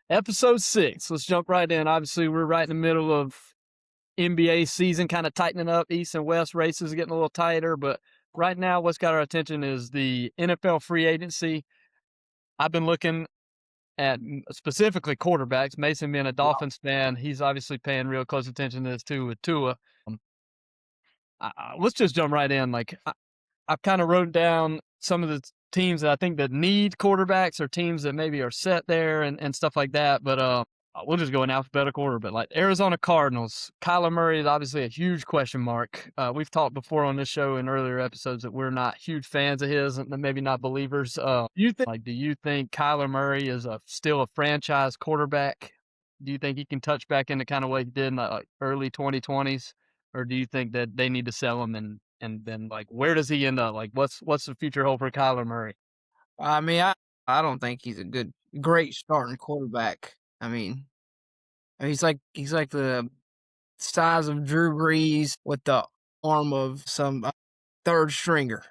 Episode 6. Let's jump right in. Obviously, we're right in the middle of NBA season, kind of tightening up. East and West races getting a little tighter, but right now, what's got our attention is the NFL free agency. I've been looking at specifically quarterbacks. Mason being a Dolphins fan, he's obviously paying real close attention to this too with Tua. Um, let's just jump right in. I've kind of wrote down some of the teams that I think that need quarterbacks or teams that maybe are set there and stuff like that. But we'll just go in alphabetical order. But like Arizona Cardinals, Kyler Murray is obviously a huge question mark. We've talked before on this show in earlier episodes that we're not huge fans of his and maybe not believers. Do you think Kyler Murray is still a franchise quarterback? Do you think he can touch back into kind of what he did in the early 2020s? Or do you think that they need to sell him and then like where does he end up? Like what's the future hope for Kyler Murray? I mean, I don't think he's a great starting quarterback. He's like the size of Drew Brees with the arm of some third stringer.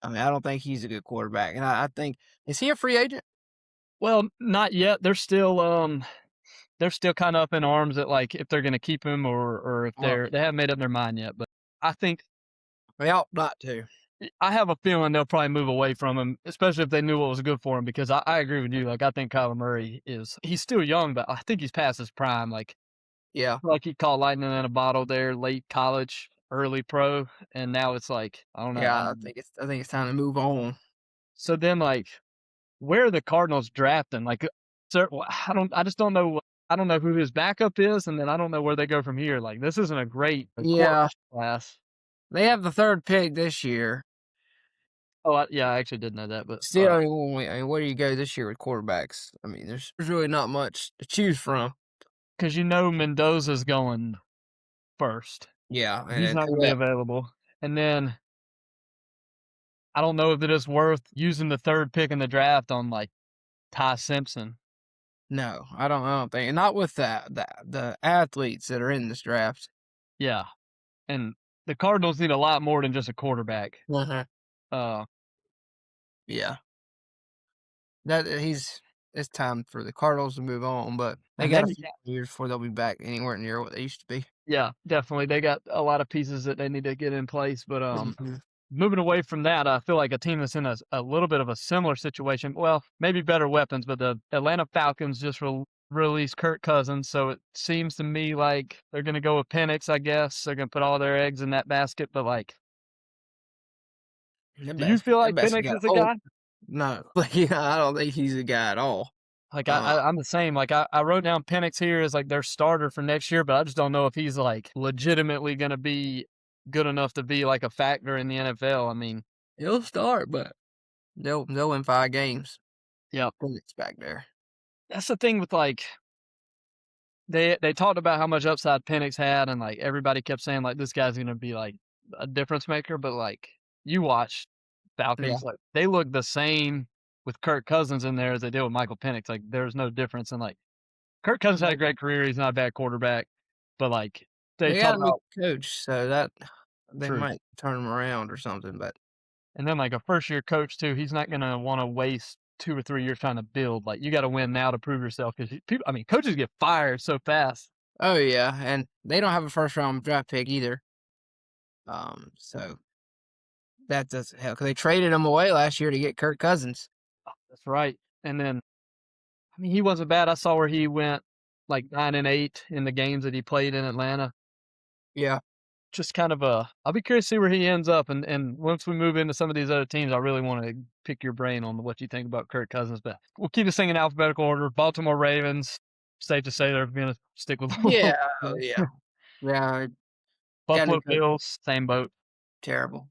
I mean, I don't think he's a good quarterback. And I think, is he a free agent? Well, not yet. They're still kind of up in arms at like if they're going to keep him or if Oh, they haven't made up their mind yet. But I think they ought not to. I have a feeling they'll probably move away from him, especially if they knew what was good for him. Because I agree with you. Like I think Kyler Murray he's still young, but I think he's past his prime. Yeah. Like he caught lightning in a bottle there, late college, early pro, and now it's like I don't know. Yeah, I think it's time to move on. So then like where are the Cardinals drafting? Like, sir, I just don't know. I don't know who his backup is, and then I don't know where they go from here. Like, this isn't a great Yeah. quarterback class. They have the third pick this year. Oh, yeah, I actually did know that, but Still, where do you go this year with quarterbacks? I mean, there's really not much to choose from. because Mendoza's going first, Yeah, he's and not going to be available, and then I don't know if it is worth using the third pick in the draft on like Ty Simpson. no, I don't think, not with the athletes that are in this draft. Yeah, and the Cardinals need a lot more than just a quarterback. Uh-huh. Uh, Yeah, it's time for the Cardinals to move on, but they and got then a few years before they'll be back anywhere near what they used to be. yeah, definitely. They got a lot of pieces that they need to get in place. But Mhm. moving away from that, I feel like a team that's in a little bit of a similar situation. Well, maybe better weapons, but the Atlanta Falcons just released Kirk Cousins, so it seems to me like they're going to go with Penix. I guess they're going to put all their eggs in that basket. But like, That do you feel that like basket Penix got is a old. guy? No, like, yeah, I don't think he's a guy at all. Like Uh, I'm the same. Like I wrote down Penix here as like their starter for next year, but I just don't know if he's like legitimately going to be good enough to be like a factor in the NFL. I mean, he'll start, but they'll win 5 games. yeah, It's back there. that's the thing with like they talked about how much upside Penix had, and like everybody kept saying like this guy's gonna be like a difference maker. But like you watch Yeah, Falcons, like they look the same with Kirk Cousins in there as they did with Michael Penix. Like there's no difference. And like Kirk Cousins had a great career. He's not a bad quarterback, but like they they got talked a new about coach, so that they true. might turn him around or something. But And then like a first year coach too, he's not gonna want to waste 2 or 3 years trying to build. Like you got to win now to prove yourself because people. I mean, coaches get fired so fast. oh yeah, and they don't have a first round draft pick either. So that doesn't help because they traded him away last year to get Kirk Cousins. That's right. And then I mean, he wasn't bad. I saw where he went like 9-8 in the games that he played in Atlanta. Yeah, Just kind of I'll be curious to see where he ends up. And once we move into some of these other teams, I really want to pick your brain on what you think about Kirk Cousins. But we'll keep this thing in alphabetical order. Baltimore Ravens. Safe to say they're going to stick with yeah, yeah, yeah. Got a new Buffalo coach. Bills. Same boat. Terrible.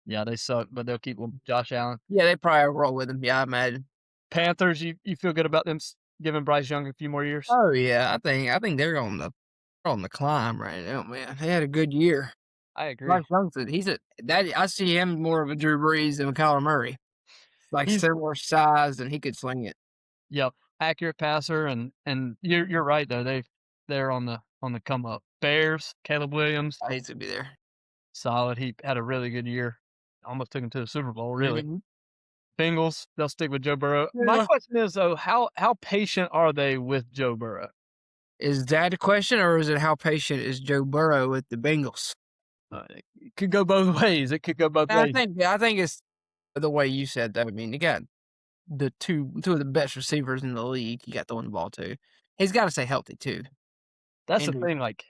Yeah, they suck, but they'll keep Josh Allen. Yeah, they probably roll with him. Yeah, I imagine. Panthers. You feel good about them giving Bryce Young a few more years? Oh yeah, I think they're on the climb right now, man. They had a good year. I agree. Bryce Young's he's a that I see him more of a Drew Brees than a Kyler Murray. Like He's similar size, and he could sling it. Yep, accurate passer, and you're right though. They're on the come up. Bears, Caleb Williams, I hate to be there. solid. He had a really good year. Almost took him to the Super Bowl, really. Mhm. Bengals, they'll stick with Joe Burrow. My Yeah. question is though, how patient are they with Joe Burrow? Is that the question, or is it how patient is Joe Burrow with the Bengals? It could go both ways. It could go both ways. I think it's the way you said that. I mean, you got the two of the best receivers in the league. You got throwing the ball to. He's got to stay healthy too. That's the And thing. Like,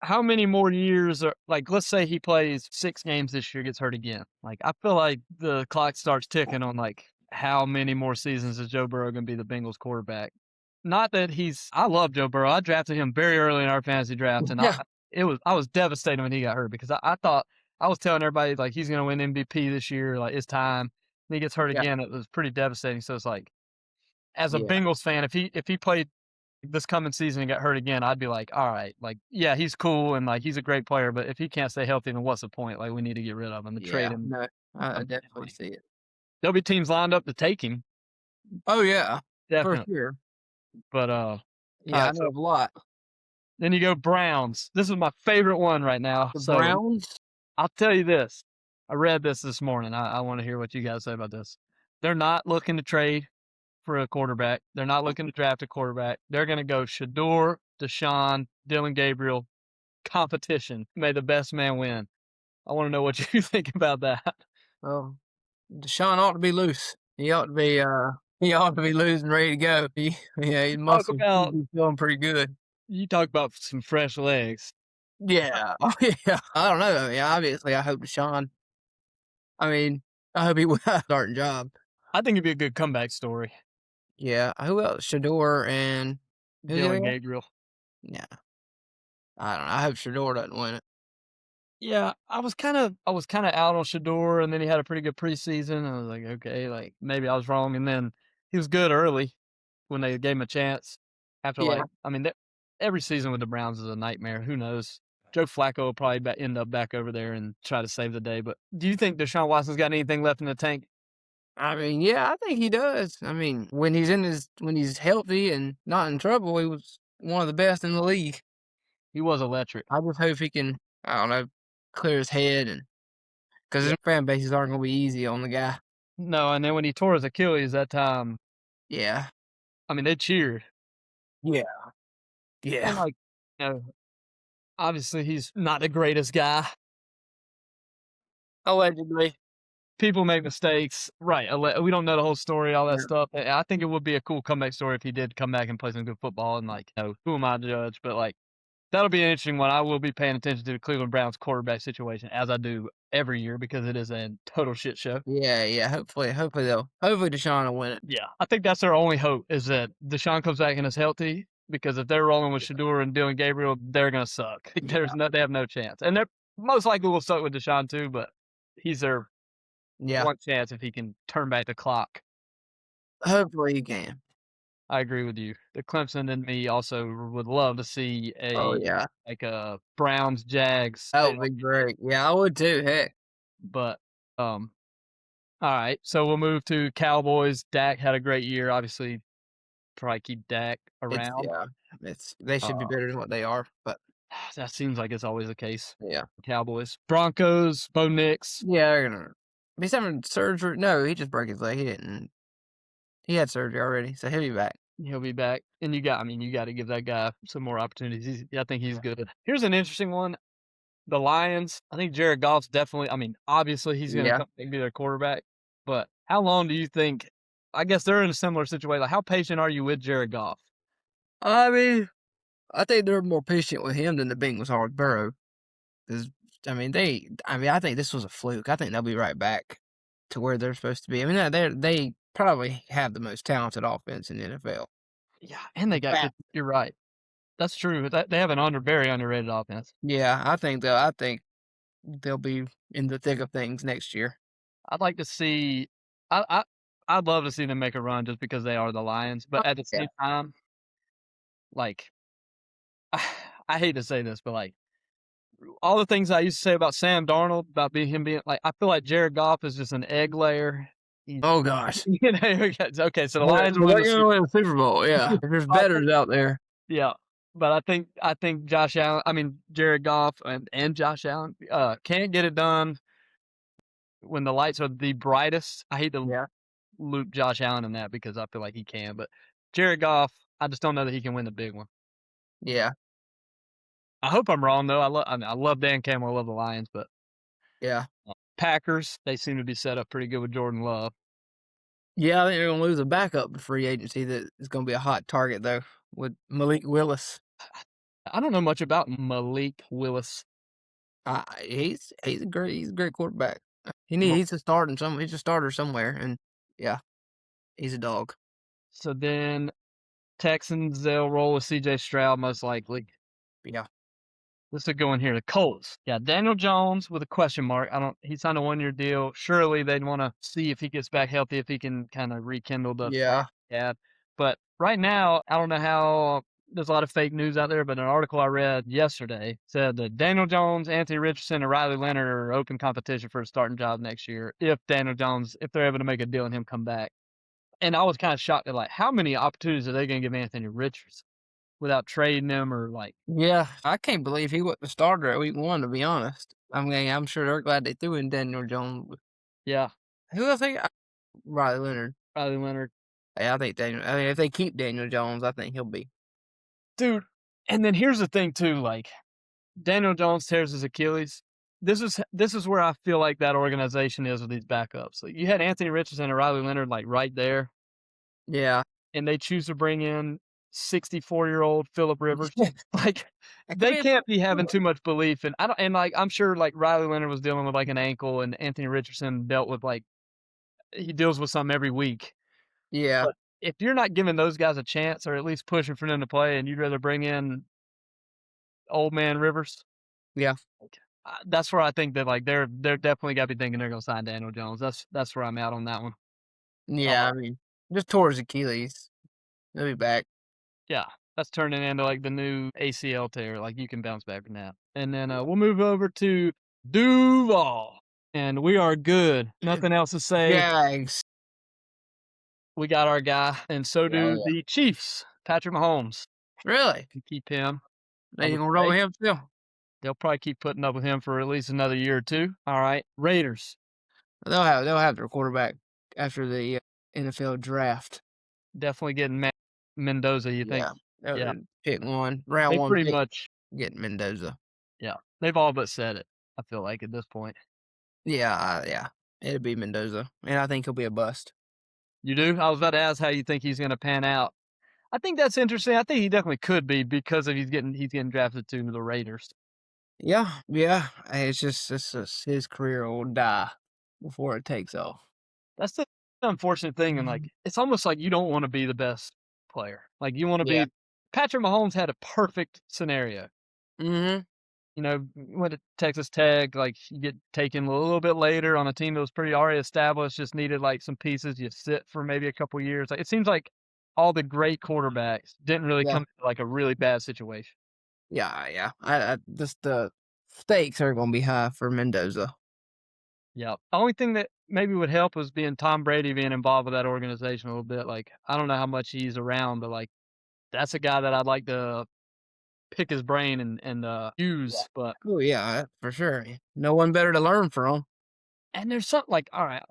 how many more years are like? Let's say he plays 6 games this year, gets hurt again. Like, I feel like the clock starts ticking on like how many more seasons is Joe Burrow going to be the Bengals quarterback? Not that I love Joe Burrow. I drafted him very early in our fantasy draft, and yeah, I was devastated when he got hurt because I thought I was telling everybody like he's going to win MVP this year, like it's time. And he gets hurt yeah, again. It was pretty devastating. So it's like, as a yeah, Bengals fan, if he played this coming season and got hurt again, I'd be like, all right, like, yeah, he's cool and like he's a great player, but if he can't stay healthy, then what's the point? Like, we need to get rid of him and trade yeah. him. No, I definitely Immediately. see it. There'll be teams lined up to take him, Oh yeah, for definitely. sure. But Yeah, I alright, know so of a lot. then you go Browns. This is my favorite one right now. The So Browns. I'll tell you this. I read this morning. I want to hear what you guys say about this. They're not looking to trade for a quarterback. They're not looking to draft a quarterback. They're going to go Shador, Deshaun, Dylan Gabriel, competition. May the best man win. I want to know what you think about that. Well, Deshaun ought to be loose. He ought to be loose and ready to go. His Talk muscles about be feeling pretty good. you talk about some fresh legs. Yeah. Oh yeah. I don't know. I mean, obviously, I hope Deshaun. I mean, I hope he will have a starting job. I think it'd be a good comeback story. Yeah. Who else? Shador and who's the other Dylan guy? Gabriel. Yeah. I don't know. I hope Shador doesn't win it. Yeah, I was kind of out on Shador, and then he had a pretty good preseason. I was like, okay, like maybe I was wrong. And then he was good early when they gave him a chance. After Yeah. every season with the Browns is a nightmare. Who knows? Joe Flacco will probably end up back over there and try to save the day. But do you think Deshaun Watson's got anything left in the tank? I mean, yeah, I think he does. I mean, when he's healthy and not in trouble, he was one of the best in the league. He was electric. I just hope he can, I don't know, clear his head and because Yeah. his fan bases aren't going to be easy on the guy. No, and then when he tore his Achilles that time, Yeah. they cheered. Yeah. And Yeah. like, obviously he's not the greatest guy. Allegedly. People make mistakes, right? We don't know the whole story, all that Yeah. stuff. I think it would be a cool comeback story if he did come back and play some good football. And like, who am I to judge? But like, that'll be an interesting one. I will be paying attention to the Cleveland Browns quarterback situation as I do every year because it is a total shit show. Yeah. Yeah. Hopefully Deshaun will win it. Yeah, I think that's their only hope is that Deshaun comes back and is healthy. Because if they're rolling with Shador and Dylan Gabriel, they're gonna suck. They have no chance, and they're most likely will suck with Deshaun too. But he's their Yeah. one chance if he can turn back the clock. Hopefully he can. I agree with you. The Clemson and me also would love to see Oh yeah. a Browns Jags. That would be great. Yeah, I would too. Heck. But all right. So we'll move to Cowboys. Dak had a great year. Obviously, probably keep Dak around. They should be better than what they are, but That seems like it's always the case. yeah. Cowboys, Broncos, Bo Nix. Yeah, they're gonna. He's having surgery. No, he just broke his leg. He didn't. He had surgery already, so he'll be back. He'll be back, and you got to give that guy some more opportunities. I think he's good. Here's an interesting one. The Lions, I think Jared Goff's definitely, obviously he's going to come and be their quarterback, but how long do you think, I guess they're in a similar situation. Like, how patient are you with Jared Goff? I mean, I think they're more patient with him than the Bengals are with Burrow. Because, I think this was a fluke. I think they'll be right back to where they're supposed to be. They probably have the most talented offense in the NFL. Yeah, and they got, you're right. That's true. They have an very underrated offense. Yeah, I think they'll be in the thick of things next year. I'd like to see, I'd love to see them make a run just because they are the Lions, but at the same time, like, I hate to say this, but like, all the things I used to say about Sam Darnold, about him being like, I feel like Jared Goff is just an egg layer. Oh gosh. Okay, so the Lions are going to win the Super Bowl. Yeah, there's betters out there. Yeah, but I think Jared Goff and Josh Allen can't get it done when the lights are the brightest. I hate to loop Josh Allen in that because I feel like he can. But Jared Goff, I just don't know that he can win the big one. Yeah, I hope I'm wrong though. I love Dan Campbell. I love the Lions, but yeah. Packers, they seem to be set up pretty good with Jordan Love. Yeah, I think they're gonna lose a backup to free agency that is gonna be a hot target though with Malik Willis. I don't know much about Malik Willis. He's a great quarterback. Mo- He's a starting some he's a starter somewhere, and yeah, he's a dog. So then Texans, they'll roll with CJ Stroud most likely. Yeah, Let's go in here. The Colts. Yeah, Daniel Jones with a question mark. He signed a 1-year deal. Surely they'd want to see if he gets back healthy, if he can kind of rekindle the yeah, yeah. But right now, I don't know how there's a lot of fake news out there, but an article I read yesterday said that Daniel Jones, Anthony Richardson, and Riley Leonard are open competition for a starting job next year if Daniel Jones, if they're able to make a deal and him come back. And I was kind of shocked at like how many opportunities are they going to give Anthony Richardson without trading him or like yeah. I can't believe he wasn't the starter at week 1. To be honest, I mean, I'm sure they're glad they threw in Daniel Jones. yeah, Who else? Riley Leonard. Riley Leonard. Yeah, I think Daniel. I mean, if they keep Daniel Jones, I think he'll be. Dude, and then here's the thing too, like Daniel Jones tears his Achilles. This is where I feel like that organization is with these backups. Like you had Anthony Richardson and Riley Leonard like right there, Yeah, and they choose to bring in 64-year-old Philip Rivers. Like That could they be a can't be having possibility. too much belief, and I don't. And like I'm sure like Riley Leonard was dealing with like an ankle, and Anthony Richardson dealt with like he deals with something every week. Yeah, But if you're not giving those guys a chance, or at least pushing for them to play, and you'd rather bring in old man Rivers, yeah, that's where I think that like they're definitely got to be thinking they're going to sign Daniel Jones. That's where I'm at on that one. yeah. I mean, just tore his Achilles. He'll be back. Yeah, that's turning into like the new ACL tear. Like you can bounce back from that. And then we'll move over to Duval, and we are good. Nothing else to say. Jags. We got our guy, and so Yeah, do yeah. the Chiefs. Patrick Mahomes. Really? Can keep him. I They would gonna roll say with him still? they'll probably keep putting up with him for at least another year or two. All right, Raiders. They'll have their quarterback after the NFL draft. Definitely getting Mendoza, you think? Yeah, Yeah. pick one round They one pretty pick. much Getting Mendoza. yeah. They've all but said it, I feel like, at this point. Yeah, yeah. It'll be Mendoza, and I think he'll be a bust. You do? I was about to ask how you think he's gonna pan out. I think that's interesting. I think he definitely could be because of he's getting drafted to the Raiders. Yeah, yeah. It's just his career will die before it takes off. That's the unfortunate thing, and, like, it's almost like you don't wanna be the best player. Like, you wanna Yeah. be Patrick Mahomes had a perfect scenario. Mhm. You know, went to Texas Tech, like, you get taken a little bit later on a team that was pretty already established, just needed, like, some pieces. You sit for maybe a couple years. Like, it seems like all the great quarterbacks didn't really Yeah. come to, like, a really bad situation. Yeah, yeah. I just the stakes are gonna be high for Mendoza. Yeah. The only thing that maybe would help was being Tom Brady being involved with that organization a little bit. Like, I don't know how much he's around, but, like, that's a guy that I'd like to pick his brain and Yeah. use, but Oh yeah, for sure. No one better to learn from. and there's something like, all right,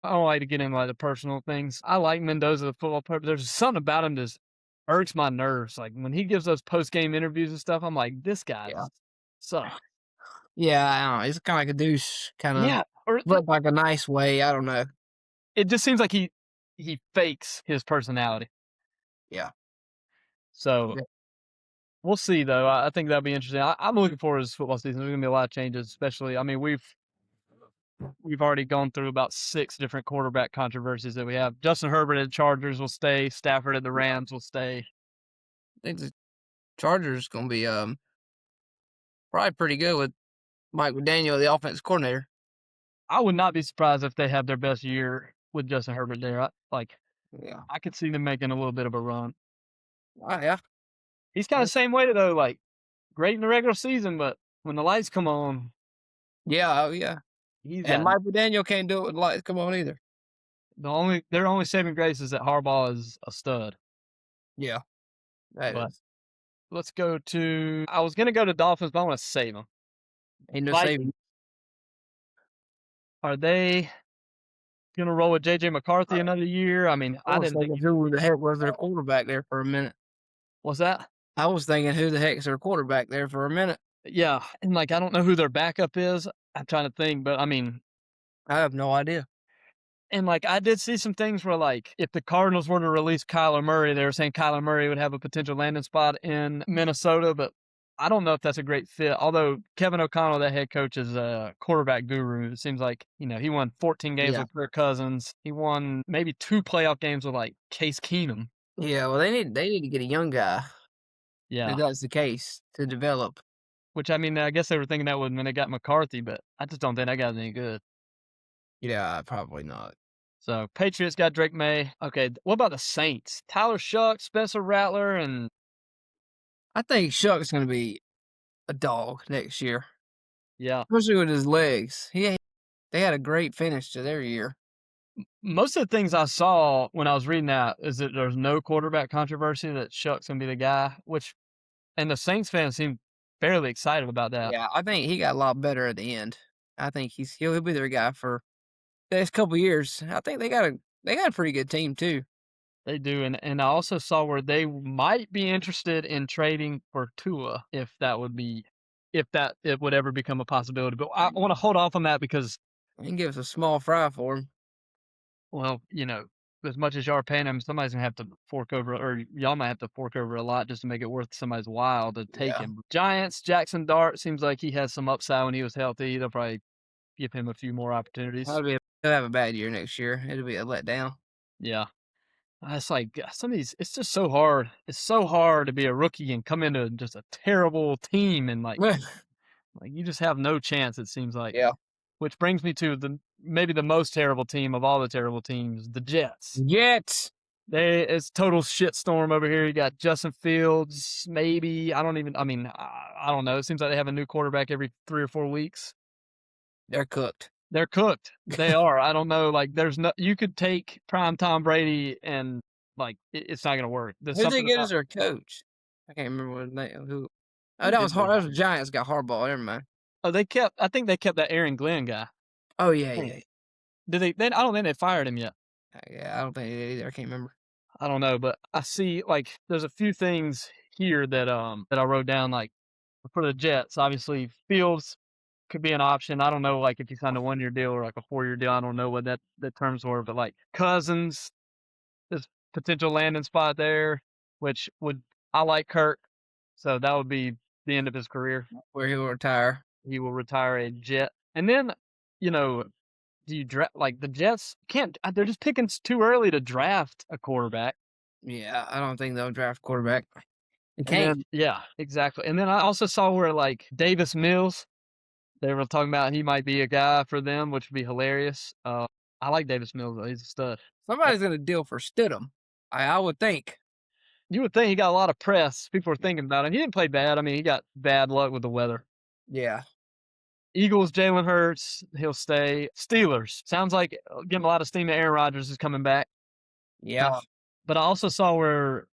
I don't like to get into like the personal things. I like Mendoza, the football player, but there's something about him that irks my nerves. Like when he gives those post game interviews and stuff, I'm like, this guy Yeah. sucks. Yeah, I don't know. He's kind of like a douche, kind of, Yeah, or but like a nice way. I don't know. it just seems like he fakes his personality. Yeah. So Yeah. we'll see though. I think that'll be interesting. I'm looking forward to this football season. There's gonna be a lot of changes, especially. I mean, we've already gone through about 6 different quarterback controversies that we have. Justin Herbert at the Chargers will stay. Stafford at the Rams will stay. I think the Chargers gonna be probably pretty good with Mike McDaniel, the offensive coordinator. I would not be surprised if they have their best year with Justin Herbert there. Yeah. I could see them making a little bit of a run. Yeah. He's kind of the same way though, like great in the regular season, but when the lights come on, Yeah. Oh yeah. he's And got Mike McDaniel can't do it with lights come on either. their only saving grace is that Harbaugh is a stud. Yeah. That But is. let's go to. I was gonna go to Dolphins, but I want to save them. Ain't no Vikings, saving. are they? gonna roll with JJ McCarthy another year. I mean, I I was didn't think. thinking who the heck was their quarterback there for a minute. Was that? I was thinking who the heck's their quarterback there for a minute. Yeah, and like I don't know who their backup is. I'm trying to think, but I mean, I have no idea. and like I did see some things where like if the Cardinals were to release Kyler Murray, they were saying Kyler Murray would have a potential landing spot in Minnesota, but I don't know if that's a great fit. Although Kevin O'Connell, that head coach, is a quarterback guru. It seems like, he won 14 games Yeah. with Kirk Cousins. He won maybe 2 playoff games with like Case Keenum. Yeah, well, they need to get a young guy Yeah. if that's the case to develop. Which I mean, I guess they were thinking that when they got McCarthy, but I just don't think that guy's any good. Yeah, probably not. So Patriots got Drake May. Okay, what about the Saints? Tyler Shuck, Spencer Rattler, and I think Shuck's going to be a dog next year, yeah. especially with his legs. They had a great finish to their year. Most of the things I saw when I was reading that is that there's no quarterback controversy, that Shuck's gonna be the guy, and the Saints fans seem fairly excited about that. Yeah, I think he got a lot better at the end. I think he'll be their guy for the next couple years. I think they got a pretty good team too. They do, and I also saw where they might be interested in trading for Tua if that it would ever become a possibility. But I want to hold off on that because, They can give us a small fry for him. well, as much as y'all are paying him, somebody's gonna have to fork over, or y'all might have to fork over a lot just to make it worth somebody's while to take Yeah. him. Giants, Jackson Dart seems like he has some upside when he was healthy. They'll probably give him a few more opportunities. He'll have a bad year next year. It'll be a letdown. Yeah. It's like some of these, it's just so hard. It's so hard to be a rookie and come into just a terrible team and like you just have no chance, it seems like. Yeah. Which brings me to maybe the most terrible team of all the terrible teams, the Jets. Jets. It's total shitstorm over here. You got Justin Fields, maybe. I don't know. It seems like they have a new quarterback every 3 or 4 weeks. They're cooked. They're cooked. They are. I don't know. Like, you could take prime Tom Brady and like it's not gonna work. There's Who they something get about as their coach? I can't remember what name. Who? Who Oh, that did was they hard. That was hire? the Giants got Harbaugh. Never mind. Oh, I think they kept that Aaron Glenn guy. Oh yeah, Oh. yeah, Did they? I don't think they fired him yet. yeah. I don't think they did either. I can't remember. I don't know, but I see like there's a few things here that I wrote down, like for the Jets. Obviously, Fields could be an option. I don't know, like if he signed a 1-year deal or like a 4-year deal. I don't know what the terms were, but like Cousins, there's potential landing spot there, which I like Kirk, so that would be the end of his career. Where he'll retire. He will retire a Jet, and then you know, do you draft like the Jets? Can't they're just picking too early to draft a quarterback? Yeah, I don't think they'll draft quarterback. They And can't. then, yeah, exactly. And then I also saw where like Davis Mills, they were talking about he might be a guy for them, which would be hilarious. I like Davis Mills though; he's a stud. Somebody's gonna deal for Stidham. I would think. You would think he got a lot of press. People were thinking about him. He didn't play bad. I mean, he got bad luck with the weather. Yeah. Eagles, Jalen Hurts, he'll stay. Steelers, sounds like getting a lot of steam that Aaron Rodgers is coming back. Yeah. But I also saw where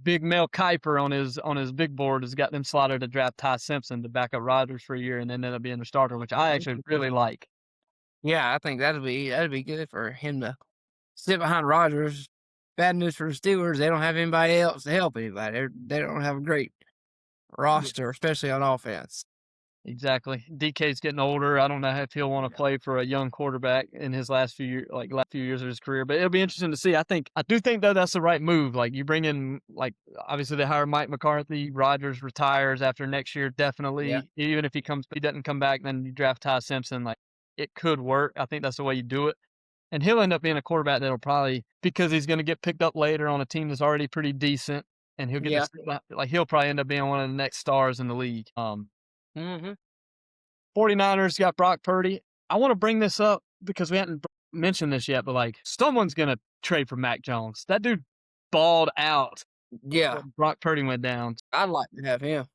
Big Mel Kiper on his big board has got them slotted to draft Ty Simpson to back up Rodgers for a year and then end up being the starter, which I actually really like. Yeah, I think that'd be good for him to sit behind Rodgers. Bad news for the Steelers. They don't have anybody else to help anybody. They don't have a great roster, especially on offense. Exactly. DK's getting older. I don't know if he'll want to play for a young quarterback in his last few years of his career, but it'll be interesting to see. I do think though that's the right move. Like you bring in, like obviously they hire Mike McCarthy. Rodgers retires after next year, definitely. Yeah. Even if he doesn't come back, then you draft Ty Simpson. Like it could work. I think that's the way you do it. And he'll end up being a quarterback that'll probably, because he's going to get picked up later on a team that's already pretty decent, and he'll get he'll probably end up being one of the next stars in the league. 49ers got Brock Purdy. I want to bring this up because we hadn't mentioned this yet, but like someone's going to trade for Mac Jones. That dude balled out. Yeah. When Brock Purdy went down. I'd like to have him.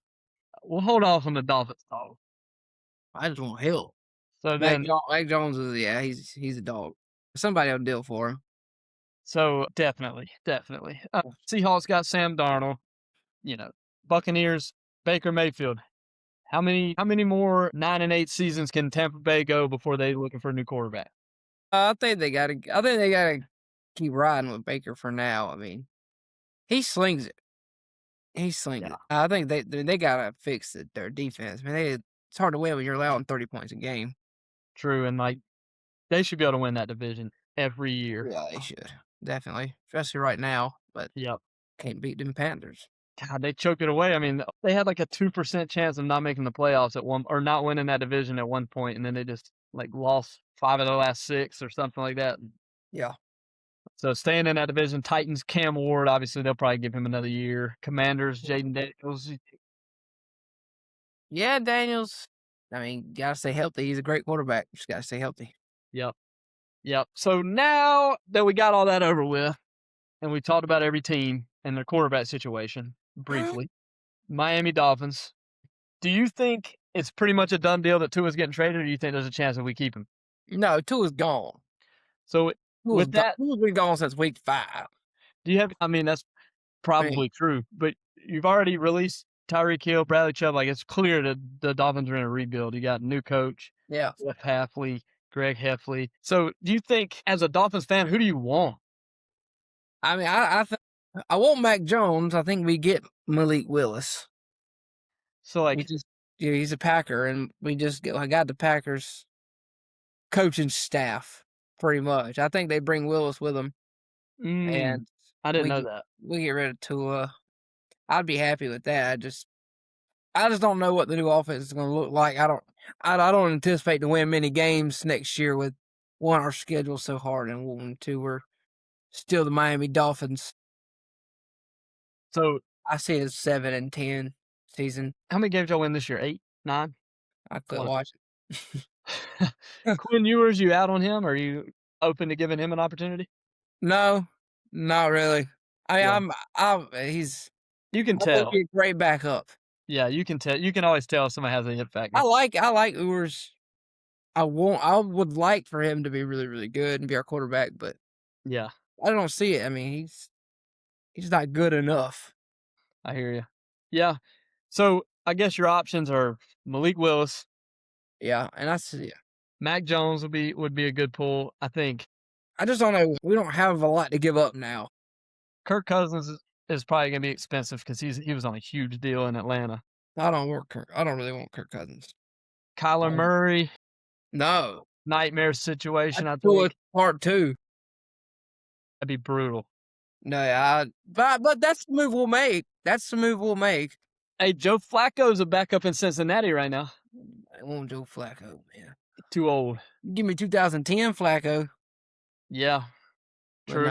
We'll hold off on the Dolphins talk. I just want help. So then, Mac Jones is he's a dog. Somebody will deal for him. So definitely. Seahawks got Sam Darnold. Buccaneers, Baker Mayfield. How many more 9-8 seasons can Tampa Bay go before they looking for a new quarterback? I think they gotta keep riding with Baker for now. I mean, he slings it. He slings Yeah. it. I think they gotta fix their defense. I mean, it's hard to win when you're allowing 30 points a game. True, and like they should be able to win that division every year. Yeah, they should definitely, especially right now. But Yep. can't beat them Panthers. God, they choked it away. I mean, they had like a 2% chance of not making the playoffs at one or not winning that division at one point, and then they just like lost 5 of their last 6 or something like that. Yeah. So staying in that division, Titans, Cam Ward, obviously they'll probably give him another year. Commanders, Jaden Daniels. Yeah, Daniels. I mean, gotta stay healthy. He's a great quarterback. Just gotta stay healthy. Yep. Yep. So now that we got all that over with, and we talked about every team and their quarterback situation briefly, Miami Dolphins. Do you think it's pretty much a done deal that Tua's getting traded, or do you think there's a chance that we keep him? No, Tua's gone. So with that, Tua's been gone since week 5. do you have? I mean, that's probably true, but you've already released Tyreek Hill, Bradley Chubb. Like it's clear that the Dolphins are in a rebuild. You got a new coach, Yeah. Jeff Hafley, Greg Heffley. So do you think, as a Dolphins fan, who do you want? I mean, I want Mac Jones. I think we get Malik Willis. So like, He's a Packer, and I got the Packers coaching staff pretty much. I think they bring Willis with them, and I didn't know that. we get rid of Tua. I'd be happy with that. I just don't know what the new offense is going to look like. I don't anticipate to win many games next year with one, our schedule's so hard, and one, two, we're still the Miami Dolphins. So I see it as 7-10 season. how many games y'all win this year? 8, 9? I quit watching. Quinn Ewers, you out on him? Are you open to giving him an opportunity? No, not really. Yeah. He's. You can I think tell. he's a great backup. Yeah, you can tell. You can always tell if somebody has a hit factor. I like Ewers. I would like for him to be really, really good and be our quarterback, but Yeah, I don't see it. I mean, he's not good enough. I hear you. Yeah. So I guess your options are Malik Willis, Yeah, and I see. Mac Jones would be a good pull. I think I just don't know. We don't have a lot to give up now. Kirk Cousins is probably gonna be expensive because he was on a huge deal in Atlanta. I don't really want Kirk Cousins. Kyler Murray, No. nightmare situation. I Tua think part 2. that'd be brutal. No, but that's the move we'll make. That's the move we'll make. Hey, Joe Flacco's a backup in Cincinnati right now. I want Joe Flacco, man. Too old. Give me 2010 Flacco. Yeah. True.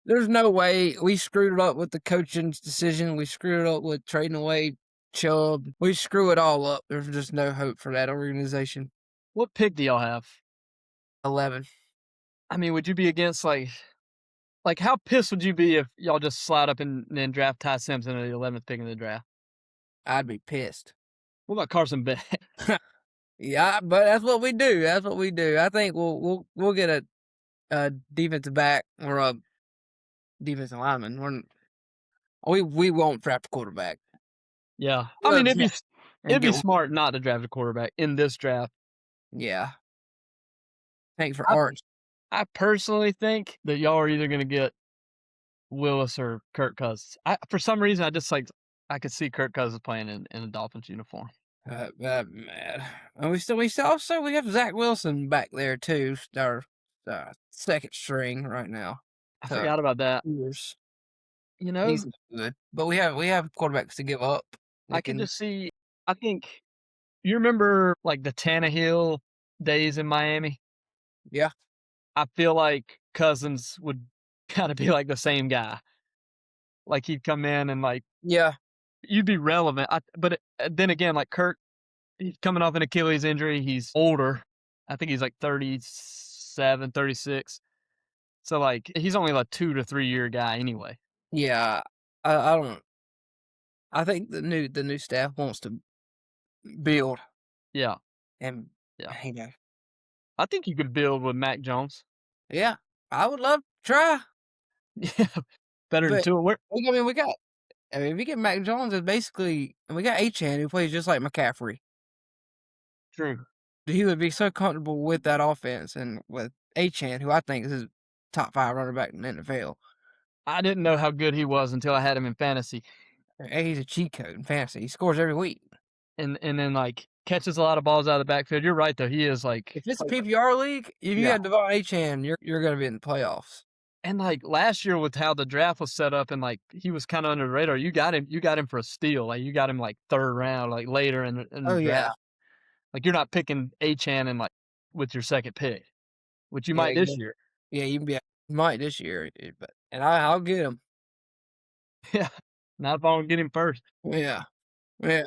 There's no way. We screwed it up with the coaching's decision. We screwed it up with trading away Chubb. We screw it all up. There's just no hope for that organization. What pick do y'all have? 11. I mean, would you be against like how pissed would you be if y'all just slide up and then draft Ty Simpson at the 11th pick in the draft? I'd be pissed. What about Carson Beck? Yeah, but that's what we do. That's what we do. I think we'll get a defensive back or a defensive lineman. We won't draft a quarterback. Yeah, I mean it'd be smart not to draft a quarterback in this draft. Yeah. Thanks for Arch. I personally think that y'all are either going to get Willis or Kirk Cousins. For some reason, I could see Kirk Cousins playing in a Dolphins uniform. Man. And we have Zach Wilson back there too. Our second string right now. I forgot about that. Years. You know, he's good, but we have quarterbacks to give up. I can just see. I think you remember like the Tannehill days in Miami. Yeah, I feel like Cousins would kind of be like the same guy. Like he'd come in and like you'd be relevant. But then again, like Kirk, he's coming off an Achilles injury. He's older. I think he's like 37, 36. So like he's only like 2 to 3 year guy anyway. Yeah, I don't. I think the new staff wants to build. Yeah, and you know, I think you could build with Mac Jones. Yeah, I would love to try. Yeah, better than Tua. If we get Mac Jones, it's basically, and we got Achane who plays just like McCaffrey. True. he would be so comfortable with that offense and with Achane, who I think is his top 5 running back in the NFL. I didn't know how good he was until I had him in fantasy, And he's a cheat code in fantasy. He scores every week. and then like catches a lot of balls out of the backfield. You're right though. He is like, If it's a PPR league, if you Yeah. got Devon Achane, you're going to be in the playoffs. and like last year with how the draft was set up, and like he was kind of under the radar. You got him for a steal. Like you got him like 3rd round, like later in the Oh, yeah. draft. Like you're not picking Achane and like with your 2nd pick, which you Yeah, might this exactly. year. Yeah, you might this year, and I'll get him. Yeah, not if I don't get him first. Yeah. Yeah.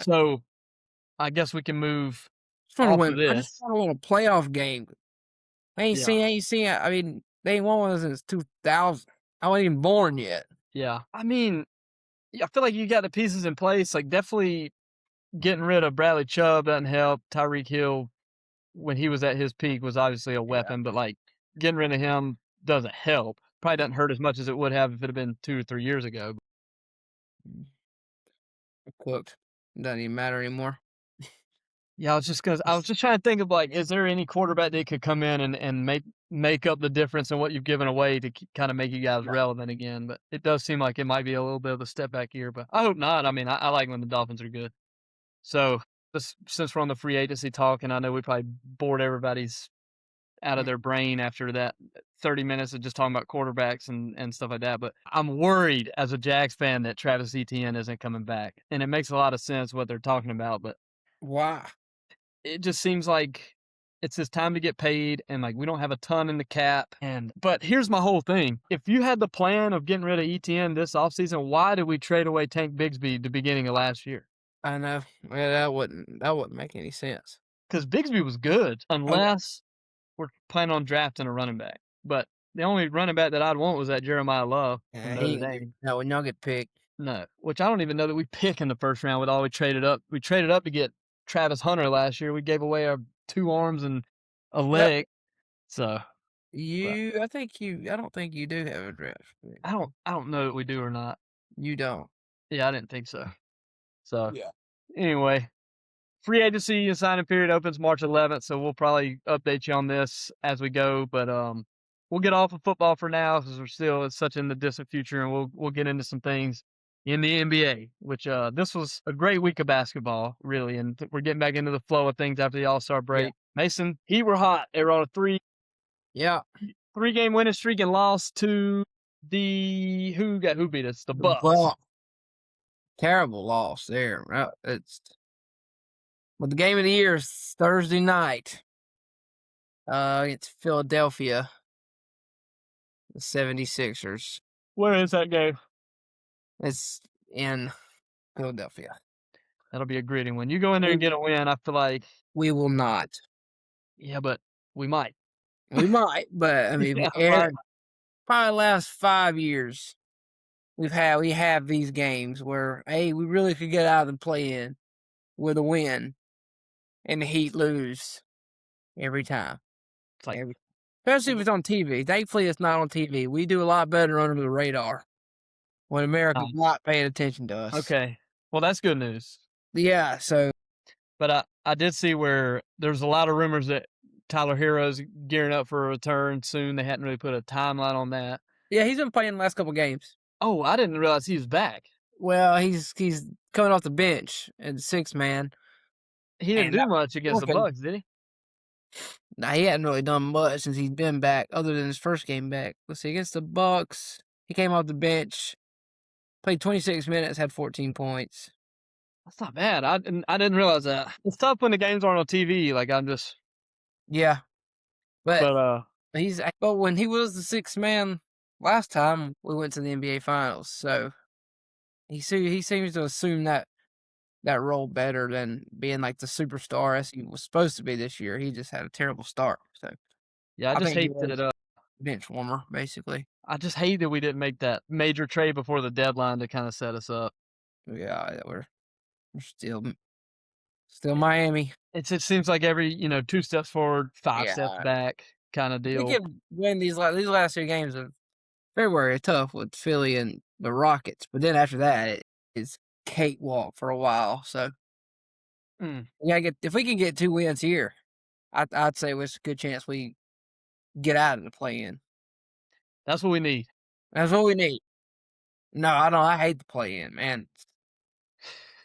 So I guess we can move Just want to off win. of I just this. want to win a playoff game. I ain't Yeah. seen. I mean, they ain't won one since 2000. I wasn't even born yet. Yeah. I mean, I feel like you got the pieces in place. Like definitely getting rid of Bradley Chubb doesn't help. Tyreek Hill, when he was at his peak, was obviously a weapon, but like getting rid of him doesn't help. Probably doesn't hurt as much as it would have if it had been 2 or 3 years ago. Cooked. Doesn't even matter anymore. Yeah, I was just trying to think of like, is there any quarterback that could come in and make up the difference in what you've given away to kind of make you guys relevant again? But it does seem like it might be a little bit of a step back year, but I hope not. I mean, I like when the Dolphins are good. So since we're on the free agency talk, and I know we probably bored everybody's out of their brain after that 30 minutes of just talking about quarterbacks and stuff like that. But I'm worried as a Jags fan that Travis Etienne isn't coming back. And it makes a lot of sense what they're talking about, but Why? it just seems like it's his time to get paid, and like we don't have a ton in the cap. But here's my whole thing. If you had the plan of getting rid of ETN this offseason, why did we trade away Tank Bigsby at the beginning of last year? I know. Yeah, that wouldn't make any sense. Because Bigsby was good, unless we're planning on drafting a running back. But the only running back that I'd want was that Jeremiah Love from Notre Dame. No, when y'all get picked. No, which I don't even know that we pick in the first round with all we traded up. We traded up to get Travis Hunter last year. We gave away our 2 arms and a leg. So I don't think you do have a draft pick. I don't know that we do or not. You don't. Yeah, I didn't think so. So Yeah. anyway, free agency and signing period opens March 11th, so we'll probably update you on this as we go. But we'll get off of football for now because it's such in the distant future, and we'll get into some things in the NBA. Which this was a great week of basketball, really, and we're getting back into the flow of things after the All-Star break. Yeah. Mason, Heat were hot. They were on a 3-game winning streak and lost to the who beat us? The Bucks. Well, terrible loss there. But the game of the year is Thursday night. It's Philadelphia, the 76ers. Where is that game? It's in Philadelphia. That'll be a gritty one. You go in there and get a win, I feel like. We will not. Yeah, but we might. We might, but I mean, Yeah, probably the last 5 years, we have these games where, hey, we really could get out of the play-in with a win, and the Heat lose every time. It's like, Especially if it's on TV. Thankfully, it's not on TV. We do a lot better under the radar when America's not paying attention to us. okay. Well, that's good news. Yeah, so. But I did see where there's a lot of rumors that Tyler Hero's gearing up for a return soon. They hadn't really put a timeline on that. Yeah, he's been playing the last couple games. Oh, I didn't realize he was back. Well, he's coming off the bench in 6-man. He didn't do much against the Bucks, did he? Nah, he hadn't really done much since he's been back, other than his first game back. Let's see, against the Bucks, he came off the bench, played 26 minutes, had 14 points. That's not bad. I didn't realize that. It's tough when the games aren't on TV. Like I'm just. Yeah, but but when he was the 6-man last time, we went to the NBA Finals. So he seems to assume that role better than being like the superstar as he was supposed to be this year. He just had a terrible start. So yeah, I just hate that bench warmer, basically. I just hate that we didn't make that major trade before the deadline to kind of set us up. Yeah, we're still Miami. It seems like every 2 steps forward, 5 steps back kind of deal. We can win these last 3 games of February are tough with Philly and the Rockets, but then after that, it's cakewalk for a while. So Mm, If we can get 2 wins here, I'd say it's a good chance we get out of the play-in. that's what we need. That's what we need. No, I don't. I hate the play-in, man.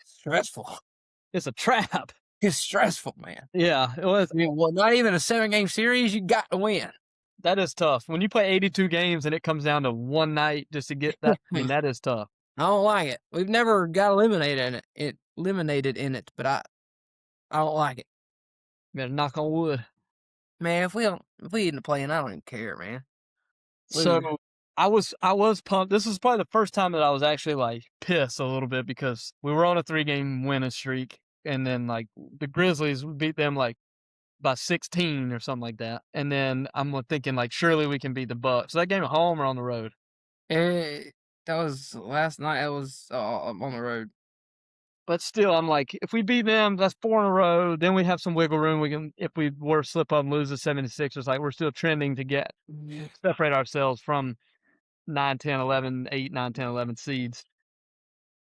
It's stressful. It's a trap. It's stressful, man. Yeah, it was. I mean, well, not even a 7-game series. You got to win. That is tough. When you play 82 games and it comes down to one night just to get that, I mean, that is tough. I don't like it. We've never got eliminated in it, but I don't like it. You better knock on wood. Man, if we end up playing, I don't even care, man. So Lose. I was pumped. This was probably the first time that I was actually like pissed a little bit because we were on a 3-game winning streak, and then like the Grizzlies we beat them like by 16 or something like that. And then I'm thinking like surely we can beat the Bucks. So that game at home or on the road? That was last night. It was on the road. But still, I'm like, if we beat them, that's 4 in a row. Then we have some wiggle room. We can, if we were to slip up and lose the 76ers, like we're still trending to get separate ourselves from 9, 10, 11, 8, 9, 10, 11 seeds.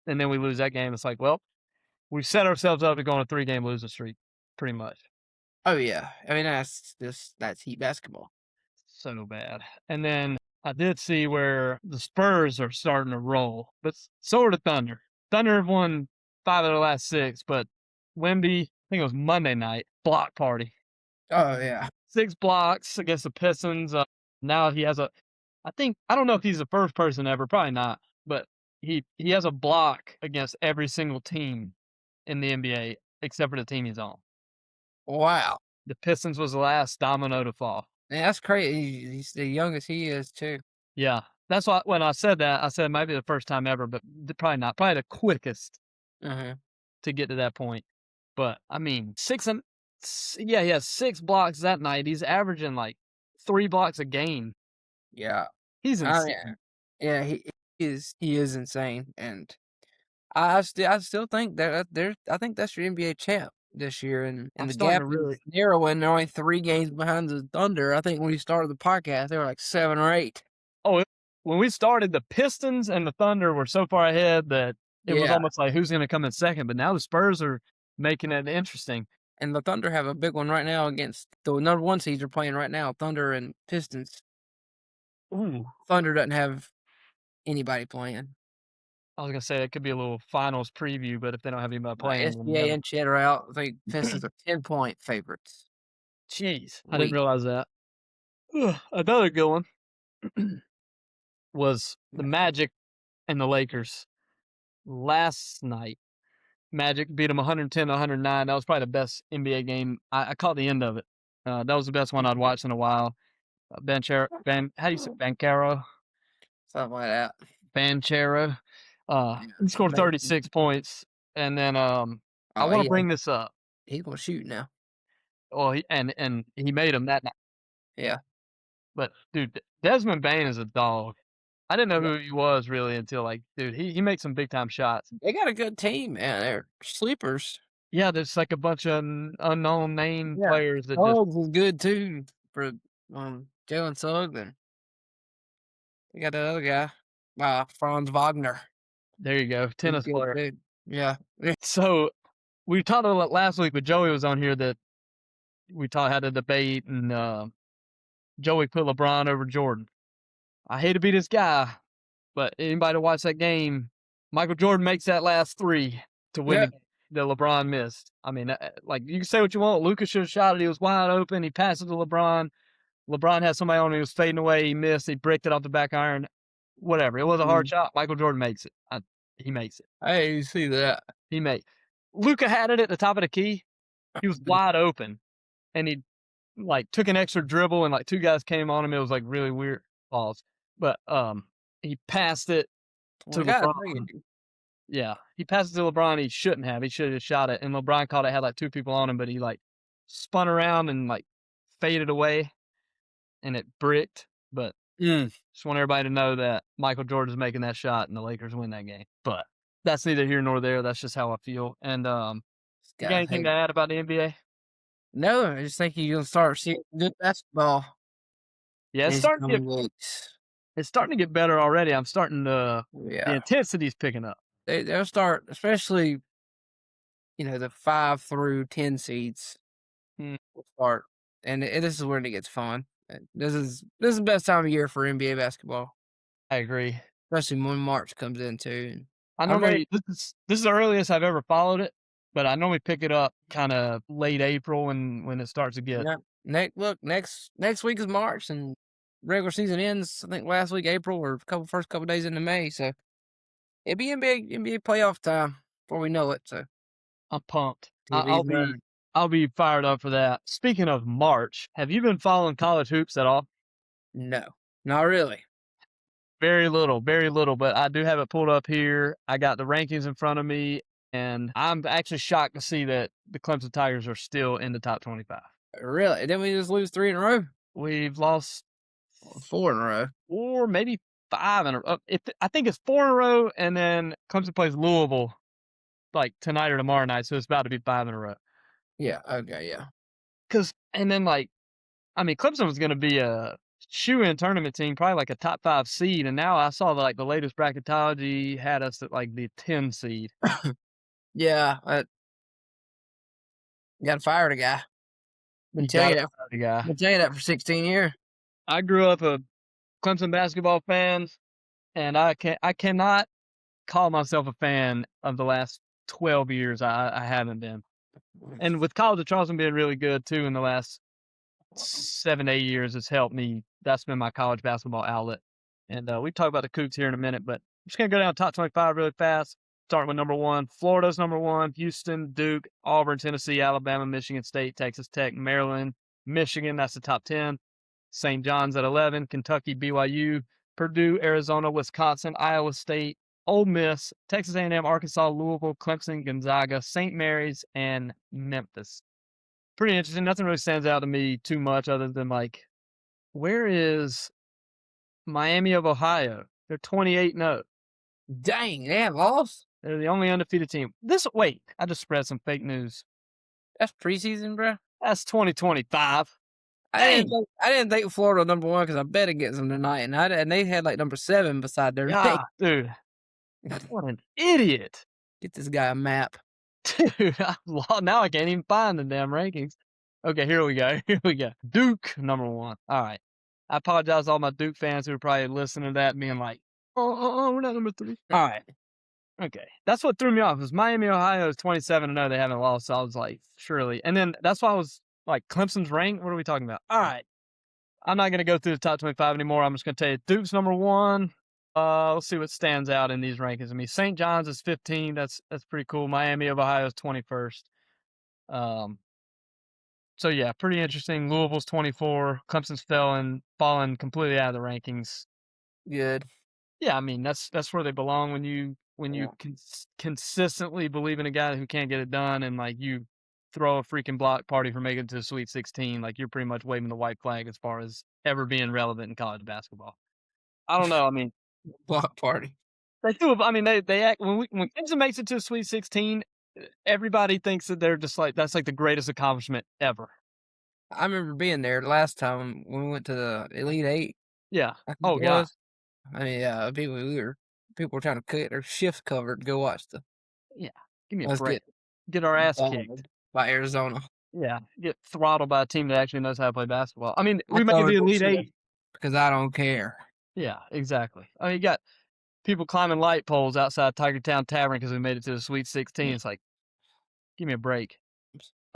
And then we lose that game. It's like, well, we set ourselves up to go on a 3-game losing streak, pretty much. Oh yeah, I mean that's Heat basketball. So bad. And then I did see where the Spurs are starting to roll, but so are the Thunder. Thunder have won 5 of their last 6, but Wemby, I think it was Monday night, block party. Oh yeah, 6 blocks against the Pistons. Now he has I don't know if he's the first person ever, probably not, but he has a block against every single team in the NBA except for the team he's on. wow. The Pistons was the last domino to fall. Man, that's crazy. He's the youngest he is too. Yeah, that's why when I said that, I said it might be the first time ever, but probably not. Probably the quickest to get to that point. But I mean, he has 6 blocks that night. He's averaging like 3 blocks a game. Yeah. He's insane. Yeah, he is. He is insane, and I still think that I think that's your NBA champ this year, and I'm the starting gap to really. is narrowing. They're only 3 games behind the Thunder. I think when we started the podcast, they were like 7 or 8. Oh, when we started, the Pistons and the Thunder were so far ahead that it was Yeah. almost like who's going to come in second. But now the Spurs are making it interesting. And the Thunder have a big one right now against the number 1 seeds are playing right now. Thunder and Pistons. Ooh, Thunder doesn't have anybody playing. I was gonna say it could be a little finals preview, but if they don't have anybody playing, then SGA and Chet are out. I think Pistons are 10-point favorites. jeez, I didn't realize that. Another good one was the Magic and the Lakers last night. Magic beat them 110-109. That was probably the best NBA game. I caught the end of it. That was the best one I'd watched in a while. How do you say Banchero? Something like that. Banchero. He scored 36 points, and then I want to bring this up. He's gonna shoot now. Well, and he made him that night. Yeah. But dude, Desmond Bain is a dog. I didn't know who he was really until like, dude, he makes some big time shots. They got a good team, man. They're sleepers. Yeah, there's like a bunch of unknown name players that just. Suggs was good too for Jalen Suggs, and they got that other guy, Franz Wagner. There you go, tennis He's good player. too. Yeah. So we talked about it last week, but Joey was on here that we had a debate, and Joey put LeBron over Jordan. I hate to be this guy, but anybody to watch that game, Michael Jordan makes that last 3 to win the game that LeBron missed. I mean, like you can say what you want. Lucas should have shot it. He was wide open. He passed it to LeBron. LeBron had somebody on him. He was fading away. He missed. He bricked it off the back iron. Whatever. It was a hard shot. Michael Jordan makes it. He makes it. Hey, you see that? Luka had it at the top of the key. He was wide open, and he like took an extra dribble, and like 2 guys came on him. It was like really weird. Pause. But he passed it to LeBron. Yeah, he passed it to LeBron. He shouldn't have. He should have shot it. And LeBron caught it. Had like 2 people on him, but he like spun around and like faded away, and it bricked. But just want everybody to know that Michael Jordan's making that shot, and the Lakers win that game. But that's neither here nor there. That's just how I feel. And you got anything to add about the NBA? No, I just think you're gonna start seeing good basketball. Yeah, it's starting to get better already. I'm starting to. The intensity's picking up. They'll start, especially the 5 through 10 seeds Mm. will start, and this is when it gets fun. This is the best time of year for NBA basketball, I agree. especially when March comes in too. I I'm very normally this is the earliest I've ever followed it, but I normally pick it up kind of late April when it starts to get. yeah. Next week is March, and regular season ends. I think last week April or first couple days into May. So it'll be NBA playoff time before we know it. So I'm pumped. TV's burning. I'll be fired up for that. Speaking of March, have you been following college hoops at all? No, not really. Very little, but I do have it pulled up here. I got the rankings in front of me, and I'm actually shocked to see that the Clemson Tigers are still in the top 25. Really? Didn't we just lose 3 in a row? We've lost 4 in a row. 4, maybe 5 in a row. I think it's 4 in a row, and then Clemson plays Louisville like tonight or tomorrow night, so it's about to be 5 in a row. Yeah. Okay. Yeah. And then Clemson was going to be a shoe-in tournament team, probably like a top 5 seed, and now I saw the latest bracketology had us at like the 10 seed. Yeah. Got to fire the guy. Been You telling you gotta that. fire the guy. Been telling you that for 16 years. I grew up a Clemson basketball fan, and I cannot call myself a fan of the last 12 years. I haven't been. And with College of Charleston being really good too in the last 7, 8 years, it's helped me. That's been my college basketball outlet. And we talk about the Cougs here in a minute, but I'm just gonna go down top 25 really fast. Starting with number 1, Florida's number 1, Houston, Duke, Auburn, Tennessee, Alabama, Michigan State, Texas Tech, Maryland, Michigan. That's the top 10. St. John's at 11, Kentucky, BYU, Purdue, Arizona, Wisconsin, Iowa State, Ole Miss, Texas A&M, Arkansas, Louisville, Clemson, Gonzaga, St. Mary's, and Memphis. Pretty interesting. Nothing really stands out to me too much other than where is Miami of Ohio? They're 28-0. Dang, they have lost. They're the only undefeated team. Wait, I just spread some fake news. That's preseason, bro. That's 2025. I didn't think Florida was number 1 because I bet against them tonight, and they had like number 7 beside their name. God, dude, what an idiot! Get this guy a map. Dude, now I can't even find the damn rankings. Okay, here we go. Here we go. Duke, number 1. All right. I apologize to all my Duke fans who are probably listening to that and being like, oh, we're not number 3. All right. Okay. That's what threw me off. Was Miami, Ohio is 27-0. They haven't lost. So I was like, surely. And then that's why I was like, Clemson's ranked? What are we talking about? All right. I'm not going to go through the top 25 anymore. I'm just going to tell you Duke's number 1. Let's see what stands out in these rankings. I mean, St. John's is 15. That's pretty cool. Miami of Ohio is 21st. So yeah, pretty interesting. Louisville's 24. Clemson's fallen completely out of the rankings. Good. Yeah, I mean that's where they belong when you Yeah. consistently believe in a guy who can't get it done, and you throw a freaking block party for making it to the Sweet 16. You're pretty much waving the white flag as far as ever being relevant in college basketball. I don't know. I mean, Block party. they do. I mean, they act when Clemson makes it to the Sweet 16. Everybody thinks that they're just that's the greatest accomplishment ever. I remember being there last time when we went to the Elite 8. Yeah. I think Oh it yeah. was. I mean, people were trying to cut their shifts covered to go watch the. Yeah. Give me a Let's break. Get our ass bombed kicked. by Arizona Yeah. Get throttled by a team that actually knows how to play basketball. I mean, we I made thought the it was Elite bullshit. 8. Because I don't care. Yeah, exactly. I mean, you got people climbing light poles outside Tiger Town Tavern because we made it to the Sweet 16. It's like, give me a break.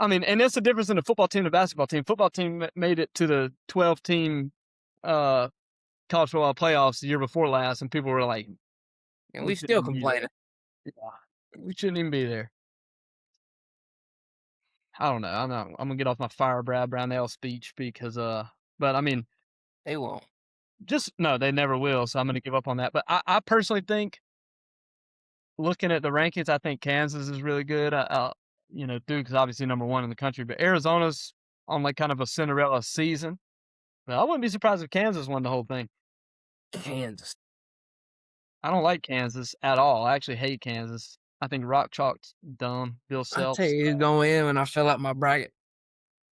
I mean, and that's the difference in the football team and the basketball team. Football team made it to the 12-team college football playoffs the year before last, and people were like, And we still complaining. Yeah, we shouldn't even be there. I don't know. I'm gonna get off my Firebrad Brownell speech because but I mean, They won't. no, they never will. So I'm gonna give up on that. But I personally think, looking at the rankings, I think Kansas is really good. Duke's obviously number 1 in the country, but Arizona's on kind of a Cinderella season. But I wouldn't be surprised if Kansas won the whole thing. Kansas. I don't like Kansas at all. I actually hate Kansas. I think Rock Chalk's dumb. Bill Self. I'll tell you who's going to win when I fill out my bracket.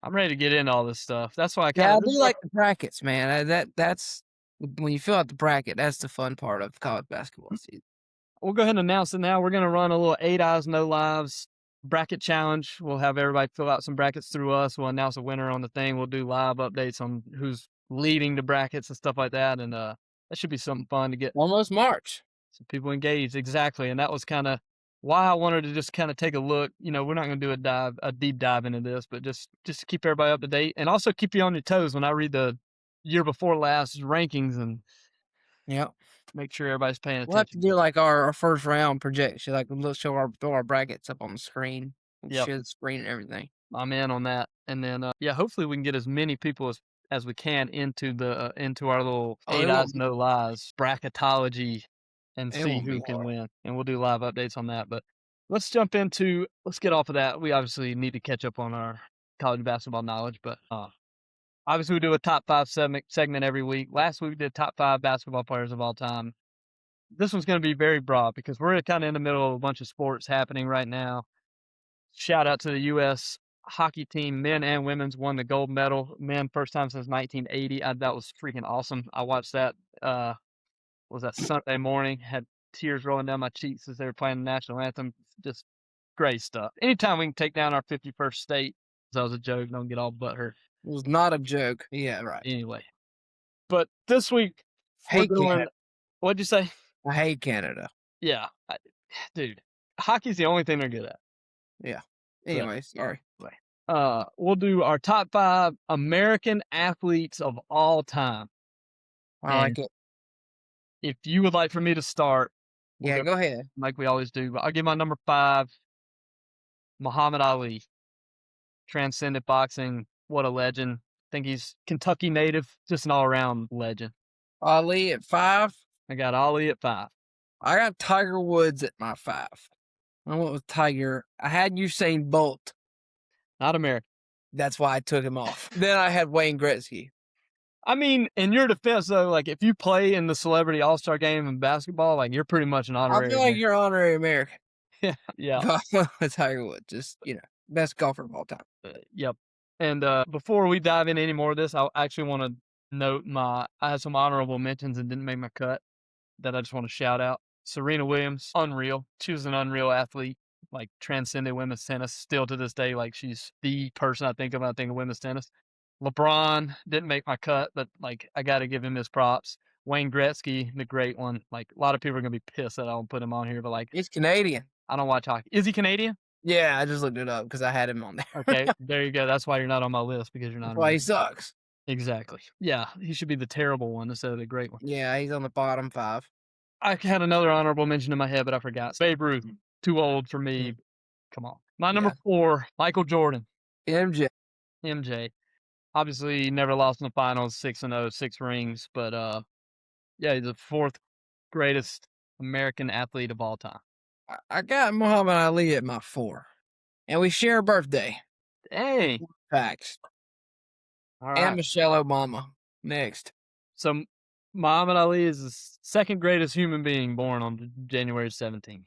I'm ready to get into all this stuff. That's why I Yeah, I do like the brackets, man. That's when you fill out the bracket. That's the fun part of college basketball season. We'll go ahead and announce it now. We're going to run a little 8 Eyes, No Lives bracket challenge. We'll have everybody fill out some brackets through us. We'll announce a winner on the thing. We'll do live updates on who's leading the brackets and stuff like that. And that should be something fun to get Almost March. some people engaged. Exactly. And that was kind of why I wanted to just kind of take a look. You know, we're not going to do a deep dive into this, but just to keep everybody up to date and also keep you on your toes when I read the year before last rankings and Yep. make sure everybody's paying We'll have to attention. do like our first round projection. Like we'll throw our brackets up on the screen. We'll Yep. share the screen and everything. I'm in on that. And then, yeah, hopefully we can get as many people as we can into the into our little Oh, it 8 won't Eyes No Lies bracketology and It see won't be who can hard. win. And we'll do live updates on that. But let's get off of that. We obviously need to catch up on our college basketball knowledge, but obviously we do a top 5 segment every week. Last week we did top 5 basketball players of all time. This one's going to be very broad because we're kind of in the middle of a bunch of sports happening right now. Shout out to the U.S. hockey team, men and women's, won the gold medal. Men, first time since 1980. That was freaking awesome. I watched that. Was that Sunday morning? Had tears rolling down my cheeks as they were playing the national anthem. Just great stuff. Anytime we can take down our 51st state, that was a joke. Don't get all butthurt. It was not a joke. Yeah, right. Anyway, but this week we're Hate doing. Canada. What'd you say? I hate Canada. Yeah, dude. Hockey's the only thing they're good at. Yeah. Anyway, sorry. We'll do our top 5 American athletes of all time. I like it. If you would like for me to start, Yeah, go ahead. like we always do, but I'll give my number 5, Muhammad Ali. Transcended boxing. What a legend. I think he's Kentucky native, just an all-around legend. Ali at 5. I got Ali at 5. I got Tiger Woods at my 5. I went with Tiger. I had Usain Bolt. Not American. That's why I took him off. Then I had Wayne Gretzky. I mean, in your defense, though, like if you play in the Celebrity All-Star Game in basketball, like you're pretty much an honorary. I feel like you're honorary American. Yeah. But I went with Tiger Woods, just best golfer of all time. Yep. And before we dive into any more of this, I actually want to note I had some honorable mentions and didn't make my cut that I just want to shout out. Serena Williams, unreal. She was an unreal athlete, like transcended women's tennis. Still to this day, like she's the person I think of when I think of women's tennis. LeBron didn't make my cut, but like I got to give him his props. Wayne Gretzky, the great one. Like a lot of people are gonna be pissed that I don't put him on here, but like He's Canadian. I don't watch hockey. Is he Canadian? Yeah, I just looked it up because I had him on there. Okay, there you go. That's why you're not on my list because you're not. That's why he sucks. Exactly. Yeah, he should be the terrible one instead of the great one. Yeah, he's on the bottom 5. I had another honorable mention in my head, but I forgot. Babe Ruth, too old for me. Come on. My number 4, Michael Jordan. MJ. Obviously, never lost in the finals, 6-0, 6 rings, but yeah, he's the 4th greatest American athlete of all time. I got Muhammad Ali at my 4, and we share a birthday. Dang. Facts. All right. And Michelle Obama next. So Muhammad Ali is the 2nd greatest human being born on January 17th.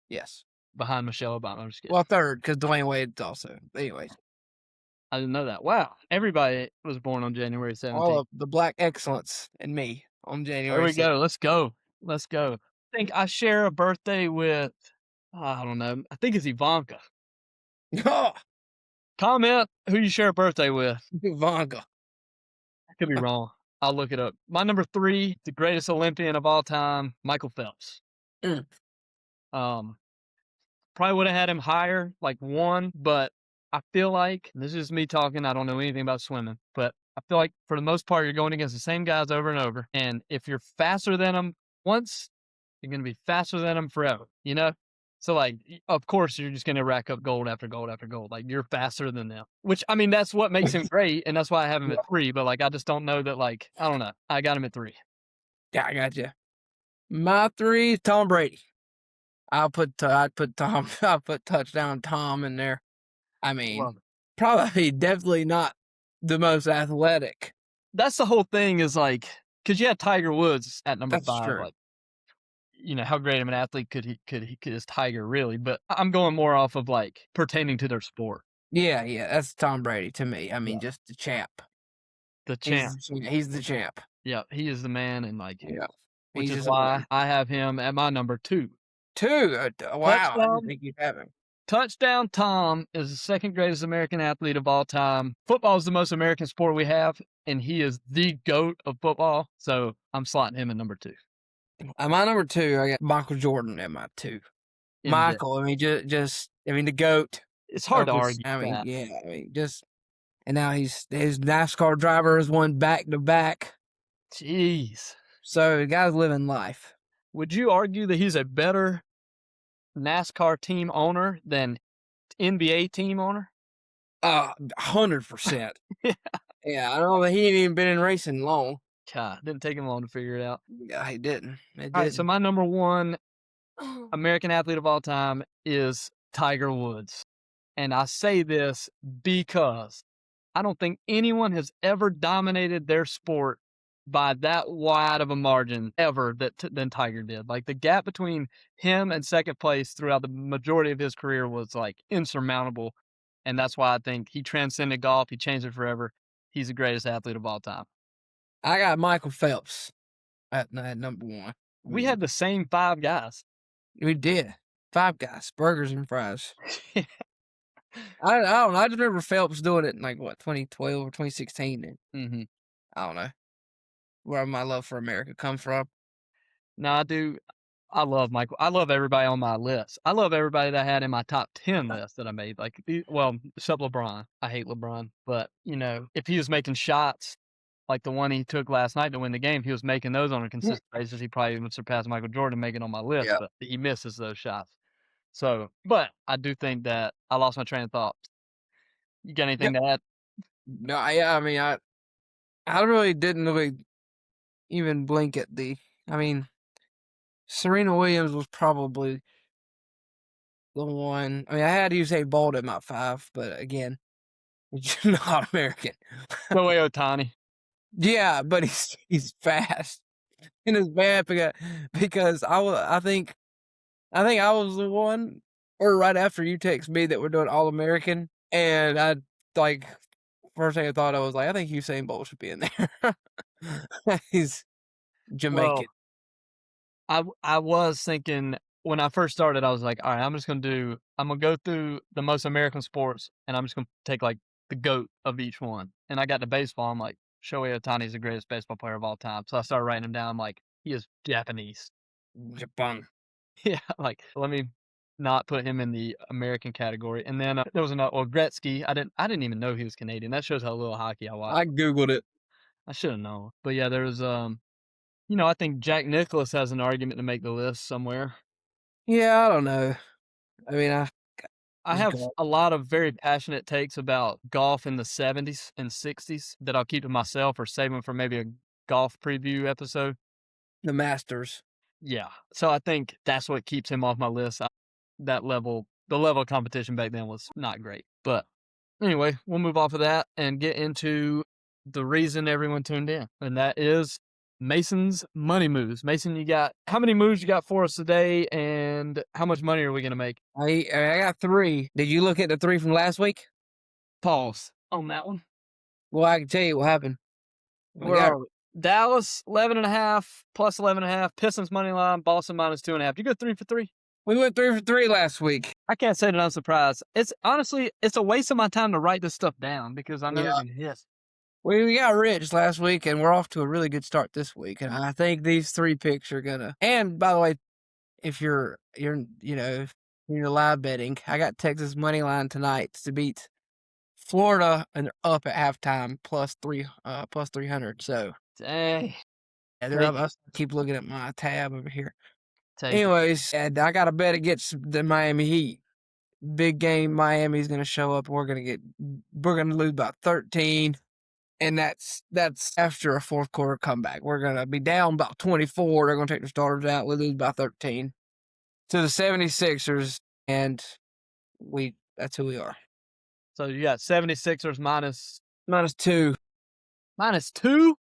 Yes. Behind Michelle Obama. I'm just kidding. Well, 3rd, because Dwayne Wade's also. Anyways. I didn't know that. Wow. Everybody was born on January 17th. All of the black excellence and me on January 17th. There we go. Let's go. I think I share a birthday with, I don't know. I think it's Ivanka. Oh, Comment who you share a birthday with. Ivanka. I could be wrong. I'll look it up. My number 3, the greatest Olympian of all time, Michael Phelps. Probably would have had him higher, like 1, but I feel like, this is me talking, I don't know anything about swimming, but I feel like for the most part, you're going against the same guys over and over. And if you're faster than them once, you're going to be faster than them forever, you know? So, like, of course, you're just going to rack up gold after gold after gold. Like, you're faster than them. Which, I mean, that's what makes him great, and that's why I have him at 3. But, like, I just don't know that, like, I don't know. I got him at 3. Yeah, I got you. My 3, Tom Brady. I'll put touchdown Tom in there. I mean, probably definitely not the most athletic. That's the whole thing is, like, because you had Tiger Woods at number That's 5. true. Like, you know, how great of an athlete could is Tiger really? But I'm going more off of like pertaining to their sport. Yeah, that's Tom Brady to me. I mean, just the champ. The champ. He's the champ. Yeah, he is the man, and like, which He's is why I have him at my number 2. 2. Wow, I didn't think you'd have him. Touchdown Tom is the second greatest American athlete of all time. Football is the most American sport we have, and he is the GOAT of football. So I'm slotting him in number 2. My number 2, I got Michael Jordan at my 2. MJ. Michael, I mean, the GOAT. It's hard to of his- argue I mean, that. yeah, I mean, and now his NASCAR driver has won back to back. Jeez. So the guy's living life. Would you argue that he's a better NASCAR team owner than NBA team owner? 100%. Yeah. Yeah, I know that he ain't even been in racing long. God, didn't take him long to figure it out. Yeah, he didn't. It All right, so didn't. my number 1 American athlete of all time is Tiger Woods. And I say this because I don't think anyone has ever dominated their sport by that wide of a margin ever than Tiger did. Like, the gap between him and second place throughout the majority of his career was like insurmountable. And that's why I think he transcended golf. He changed it forever. He's the greatest athlete of all time. I got Michael Phelps at number 1. We had the same 5 guys. We did. 5 guys, burgers and fries. I don't know. I just remember Phelps doing it in 2012 or 2016. And I don't know where my love for America comes from. No, I do. I love Michael. I love everybody on my list. I love everybody that I had in my top 10 list that I made. Except LeBron. I hate LeBron. But, if he was making shots like the one he took last night to win the game, if he was making those on a consistent basis, he probably would surpass Michael Jordan making on my list. Yeah. But he misses those shots. So, but I do think that I lost my train of thought. You got anything to add? No, I mean, I really didn't really even blink at Serena Williams was probably the one. I mean, I had Usain Bolt at my 5, but again, he's not American. Shohei Ohtani. Yeah, but he's fast, and it's bad because I think I was the one, or right after you text me that we're doing All American, and I first thing I thought, I was like, I think Usain Bolt should be in there. He's Jamaican. Well, I was thinking when I first started, I was like, all right, I'm going to go through the most American sports, and I'm just going to take the GOAT of each one. And I got to baseball. I'm like, Shohei Ohtani is the greatest baseball player of all time. So I started writing him down. I'm like, he is Japanese. Japan. Yeah, let me not put him in the American category. And then there was another, Gretzky. I didn't even know he was Canadian. That shows how little hockey I watch. I Googled it. I should have known. But yeah, there was I think Jack Nicklaus has an argument to make the list somewhere. Yeah, I don't know. I mean, I have a lot of very passionate takes about golf in the 70s and 60s that I'll keep to myself or save them for maybe a golf preview episode. The Masters. Yeah. So I think that's what keeps him off my list. The level of competition back then was not great. But anyway, we'll move off of that and get into the reason everyone tuned in. And that is Mason's money moves. Mason, how many moves you got for us today, and how much money are we going to make? I got 3. Did you look at the 3 from last week? Pause on that one. Well, I can tell you what happened. Where are we? Dallas 11.5 plus 11.5. Pistons money line. Boston minus 2.5. You go 3 for 3. We went 3 for 3 last week. I can't say that I'm surprised. It's honestly a waste of my time to write this stuff down because I know it's gonna hit. We got rich last week, and we're off to a really good start this week. And I think these 3 picks are gonna. And by the way, if you're live betting, I got Texas money line tonight to beat Florida, and they're up at halftime plus 300. So dang, yeah, they're up. I keep looking at my tab over here. Anyways, and I got to bet against the Miami Heat. Big game. Miami's gonna show up. We're gonna lose by 13. And that's after a fourth quarter comeback. We're going to be down about 24. They're going to take their starters out. We lose by 13 to the 76ers, and that's who we are. So you got 76ers minus 2. Minus 2?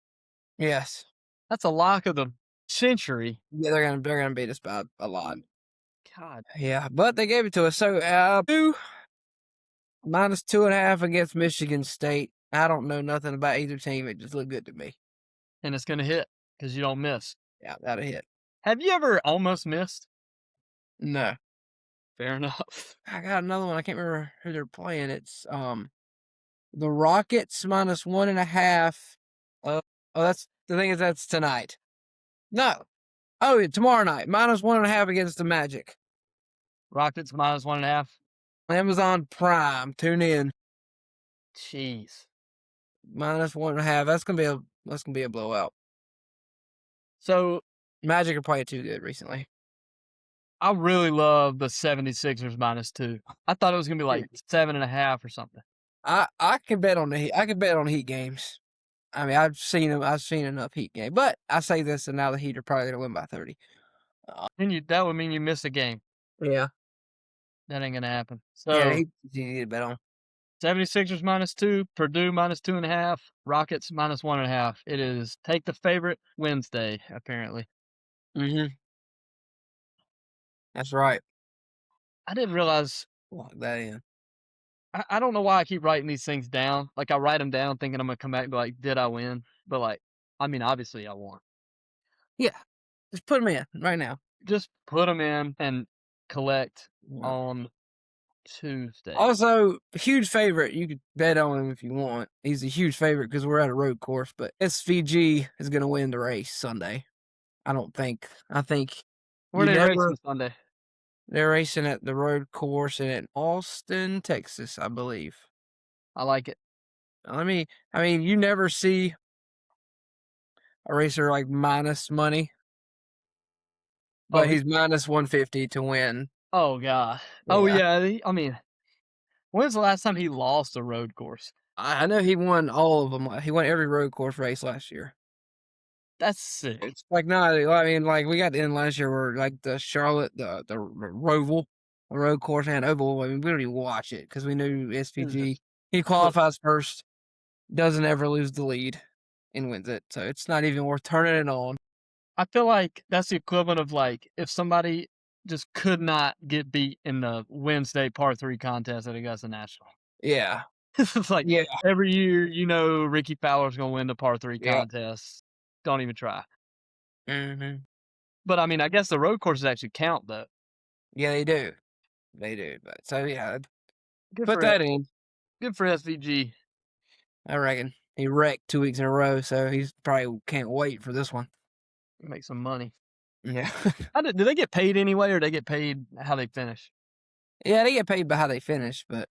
Yes. That's a lock of the century. Yeah, they're gonna beat us by a lot. God. Yeah, but they gave it to us. So 2 minus 2.5 against Michigan State. I don't know nothing about either team. It just looked good to me. And it's going to hit because you don't miss. Yeah, that'll hit. Have you ever almost missed? No. Fair enough. I got another one. I can't remember who they're playing. It's the Rockets minus 1.5. Oh, that's the thing is that's tonight. No. Oh, yeah, tomorrow night. Minus 1.5 against the Magic. Rockets minus 1.5. Amazon Prime. Tune in. Jeez. Minus 1.5. That's gonna be a blowout. So Magic are playing too good recently. I really love the 76ers minus 2. I thought it was gonna be like 7.5 or something. I can bet on the Heat. I can bet on Heat games. I mean, I've seen them. I've seen enough Heat games. But I say this, and now the Heat are probably gonna win by 30. Then that would mean you miss a game. Yeah. That ain't gonna happen. Yeah, So the Heat you need to bet on. 76ers minus 2, Purdue minus 2.5, Rockets minus 1.5. It is take the favorite Wednesday, apparently. Mm-hmm. That's right. I didn't realize. Lock that in. I don't know why I keep writing these things down. Like I write them down thinking I'm gonna come back and be like, did I win? But like, I mean, obviously I won. Yeah. Just put them in right now. Just put them in and collect Yeah. on Tuesday. Also, huge favorite. You could bet on him if you want. He's a huge favorite because we're at a road course. But SVG is going to win the race Sunday. I think. Where you they never- racing Sunday? They're racing at the road course in Austin, Texas, I believe. I like it. I mean, you never see a racer like minus money, but he's minus 150 to win. Oh god. Oh yeah. I mean, when's the last time he lost a road course? I know he won all of them. He won every road course race last year. That's sick. It's like, no, I mean, like we got in last year where like the Charlotte, the Roval, the road course and Oval. I mean, we don't even watch it because we knew SVG. He qualifies first, doesn't ever lose the lead, and wins it. So it's not even worth turning it on. I feel like that's the equivalent of like if somebody just could not get beat in the Wednesday par 3 contest at Augusta National. Yeah. It's like every year, Ricky Fowler's gonna win the par 3 contest. Don't even try. Mm-hmm. But I mean, I guess the road courses actually count though. Yeah, they do. They do. But so yeah, Good put for that in. Good for SVG. I reckon he wrecked 2 weeks in a row, so he's probably can't wait for this one. Make some money. Yeah. Do they get paid anyway, or they get paid how they finish? Yeah, they get paid by how they finish, but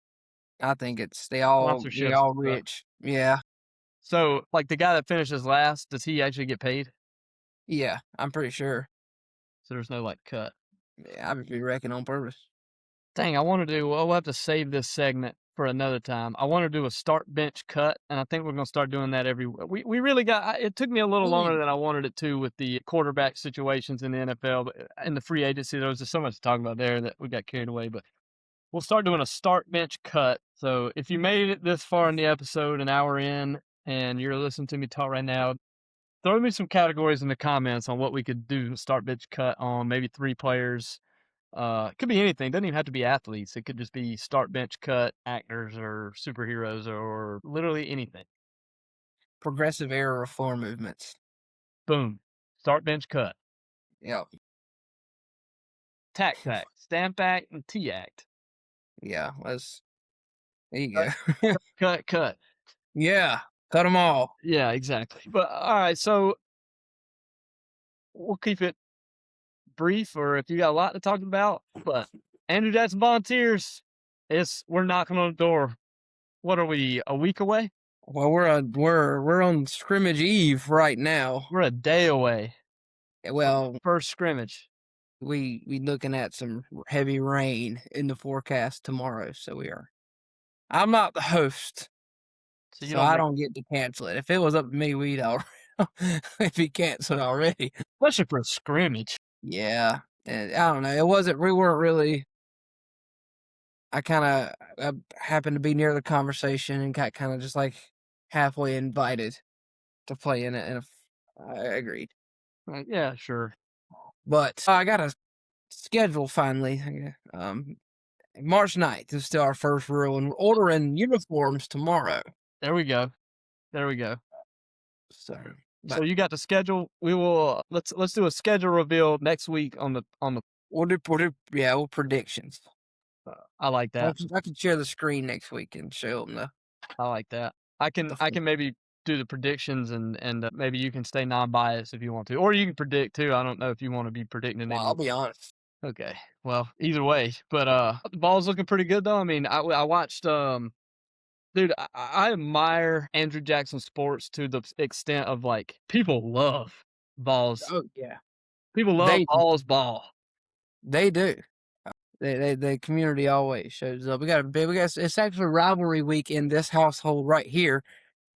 I think they all rich. Yeah. So, like the guy that finishes last, does he actually get paid? Yeah, I'm pretty sure. So there's no like cut. Yeah, I would be wrecking on purpose. Dang, I want to do. Well, we'll have to save this segment for another time. I want to do a start bench cut, and I think we're gonna start doing that every. We really got. It took me a little longer than I wanted it to with the quarterback situations in the NFL, but in the free agency, there was just so much to talk about there that we got carried away. But we'll start doing a start bench cut. So if you made it this far in the episode, an hour in, and you're listening to me talk right now, throw me some categories in the comments on what we could do to start bench cut on. Maybe 3 players. It could be anything. It doesn't even have to be athletes. It could just be start bench cut actors or superheroes or literally anything. Progressive era floor movements. Boom. Start bench cut. Yep. Tac tac. Stamp act and T act. Yeah, there you go. Cut. Yeah, cut them all. Yeah, exactly. But all right, so we'll keep it brief, or if you got a lot to talk about. But Andrew Jackson Volunteers, we're knocking on the door. What are we, a week away? Well, we're on scrimmage eve right now. We're a day away. Well, First scrimmage. We looking at some heavy rain in the forecast tomorrow, so we are. I'm not the host, so I don't get to cancel it. If it was up to me, we'd already it'd be canceled already. Especially for a scrimmage. Yeah, and I don't know. It wasn't. We weren't really. I happened to be near the conversation and got kind of just like halfway invited to play in it, and I agreed. Yeah, sure. But I got a schedule finally. March 9th is still our first rule, and we're ordering uniforms tomorrow. There we go. So you got the schedule. We will let's do a schedule reveal next week on the. We'll do predictions. I like that. I can share the screen next week and show them the I like that. I can maybe do the predictions and maybe you can stay non-biased if you want to, or you can predict too. I don't know if you want to be predicting Well, any. I'll be honest. Okay, well, either way, but the ball's looking pretty good though. I mean, I watched dude, I admire Andrew Jackson Sports to the extent of like people love balls. Oh yeah, People love they balls ball. they do. The community always shows up. We got it's actually rivalry week in this household right here.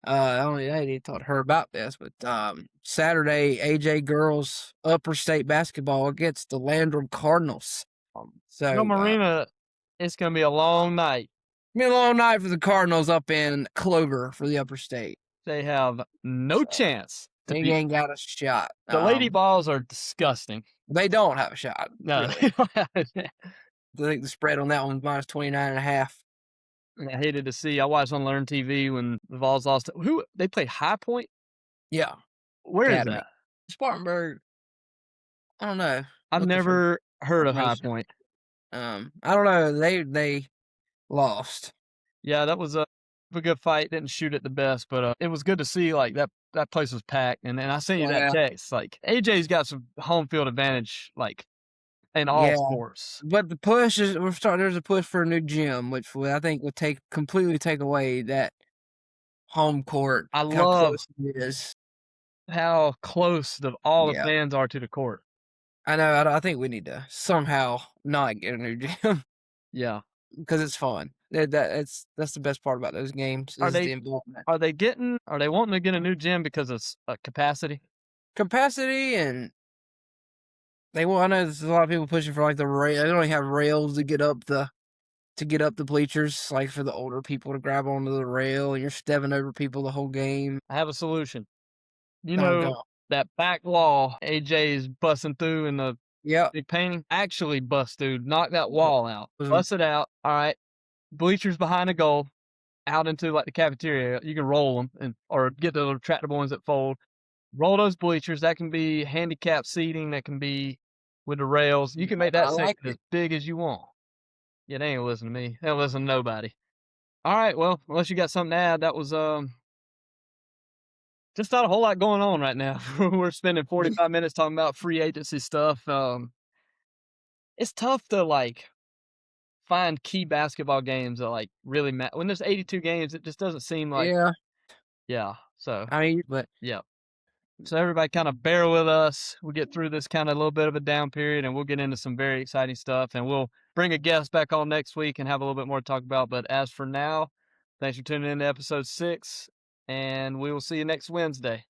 I didn't talk to her about this, but Saturday AJ girls upper state basketball against the Landrum Cardinals. No Marina, it's gonna be a long night. Be a long night for the Cardinals up in Clover for the upper state. They have no chance to They beat. ain't got a shot. The Lady Balls are disgusting. They don't have a shot. No, Really. they don't have it. I think the spread on that one's minus 29.5. I hated to see. I watched on Learn TV when the Vols lost. Who they played High Point? Yeah. Where is Academy. that? Spartanburg. I don't know. I've Looking for never heard of High information. Point. I don't know. They lost. Yeah, that was a good fight. Didn't shoot it the best, but it was good to see like that place was packed. And I sent you that text. Like AJ's got some home field advantage, like in all sports. But the push is there's a push for a new gym, which I think would completely take away that home court. I how love close it is. How close all the fans are to the court. I know. I think we need to somehow not get a new gym. Yeah, because it's fun. That's the best part about those games. Are Is they the involvement, are they wanting to get a new gym because of capacity? capacity, and I know there's a lot of people pushing for like the rail. They don't even have rails to get up the bleachers, like for the older people to grab onto the rail, and you're stepping over people the whole game. I have a solution. You Oh, know God. that back wall AJ is busting through in the Yep. big painting? Actually bust through, knock that wall out. Mhm. Bust it out. All right. Bleachers behind the goal, out into like the cafeteria. You can roll them or get the little tractable ones that fold. Roll those bleachers. That can be handicap seating. That can be with the rails. You can make that I like section as big as you want. Yeah, they ain't gonna listen to me. They don't listen to nobody. All right, well, unless you got something to add, that was just not a whole lot going on right now. We're spending 45 minutes talking about free agency stuff. It's tough to like find key basketball games that like really matter. When there's 82 games, it just doesn't seem like yeah. So I mean, but yeah. So everybody kind of bear with us. We'll get through this kind of a little bit of a down period and we'll get into some very exciting stuff and we'll bring a guest back on next week and have a little bit more to talk about. But as for now, thanks for tuning in to episode 6 and we will see you next Wednesday.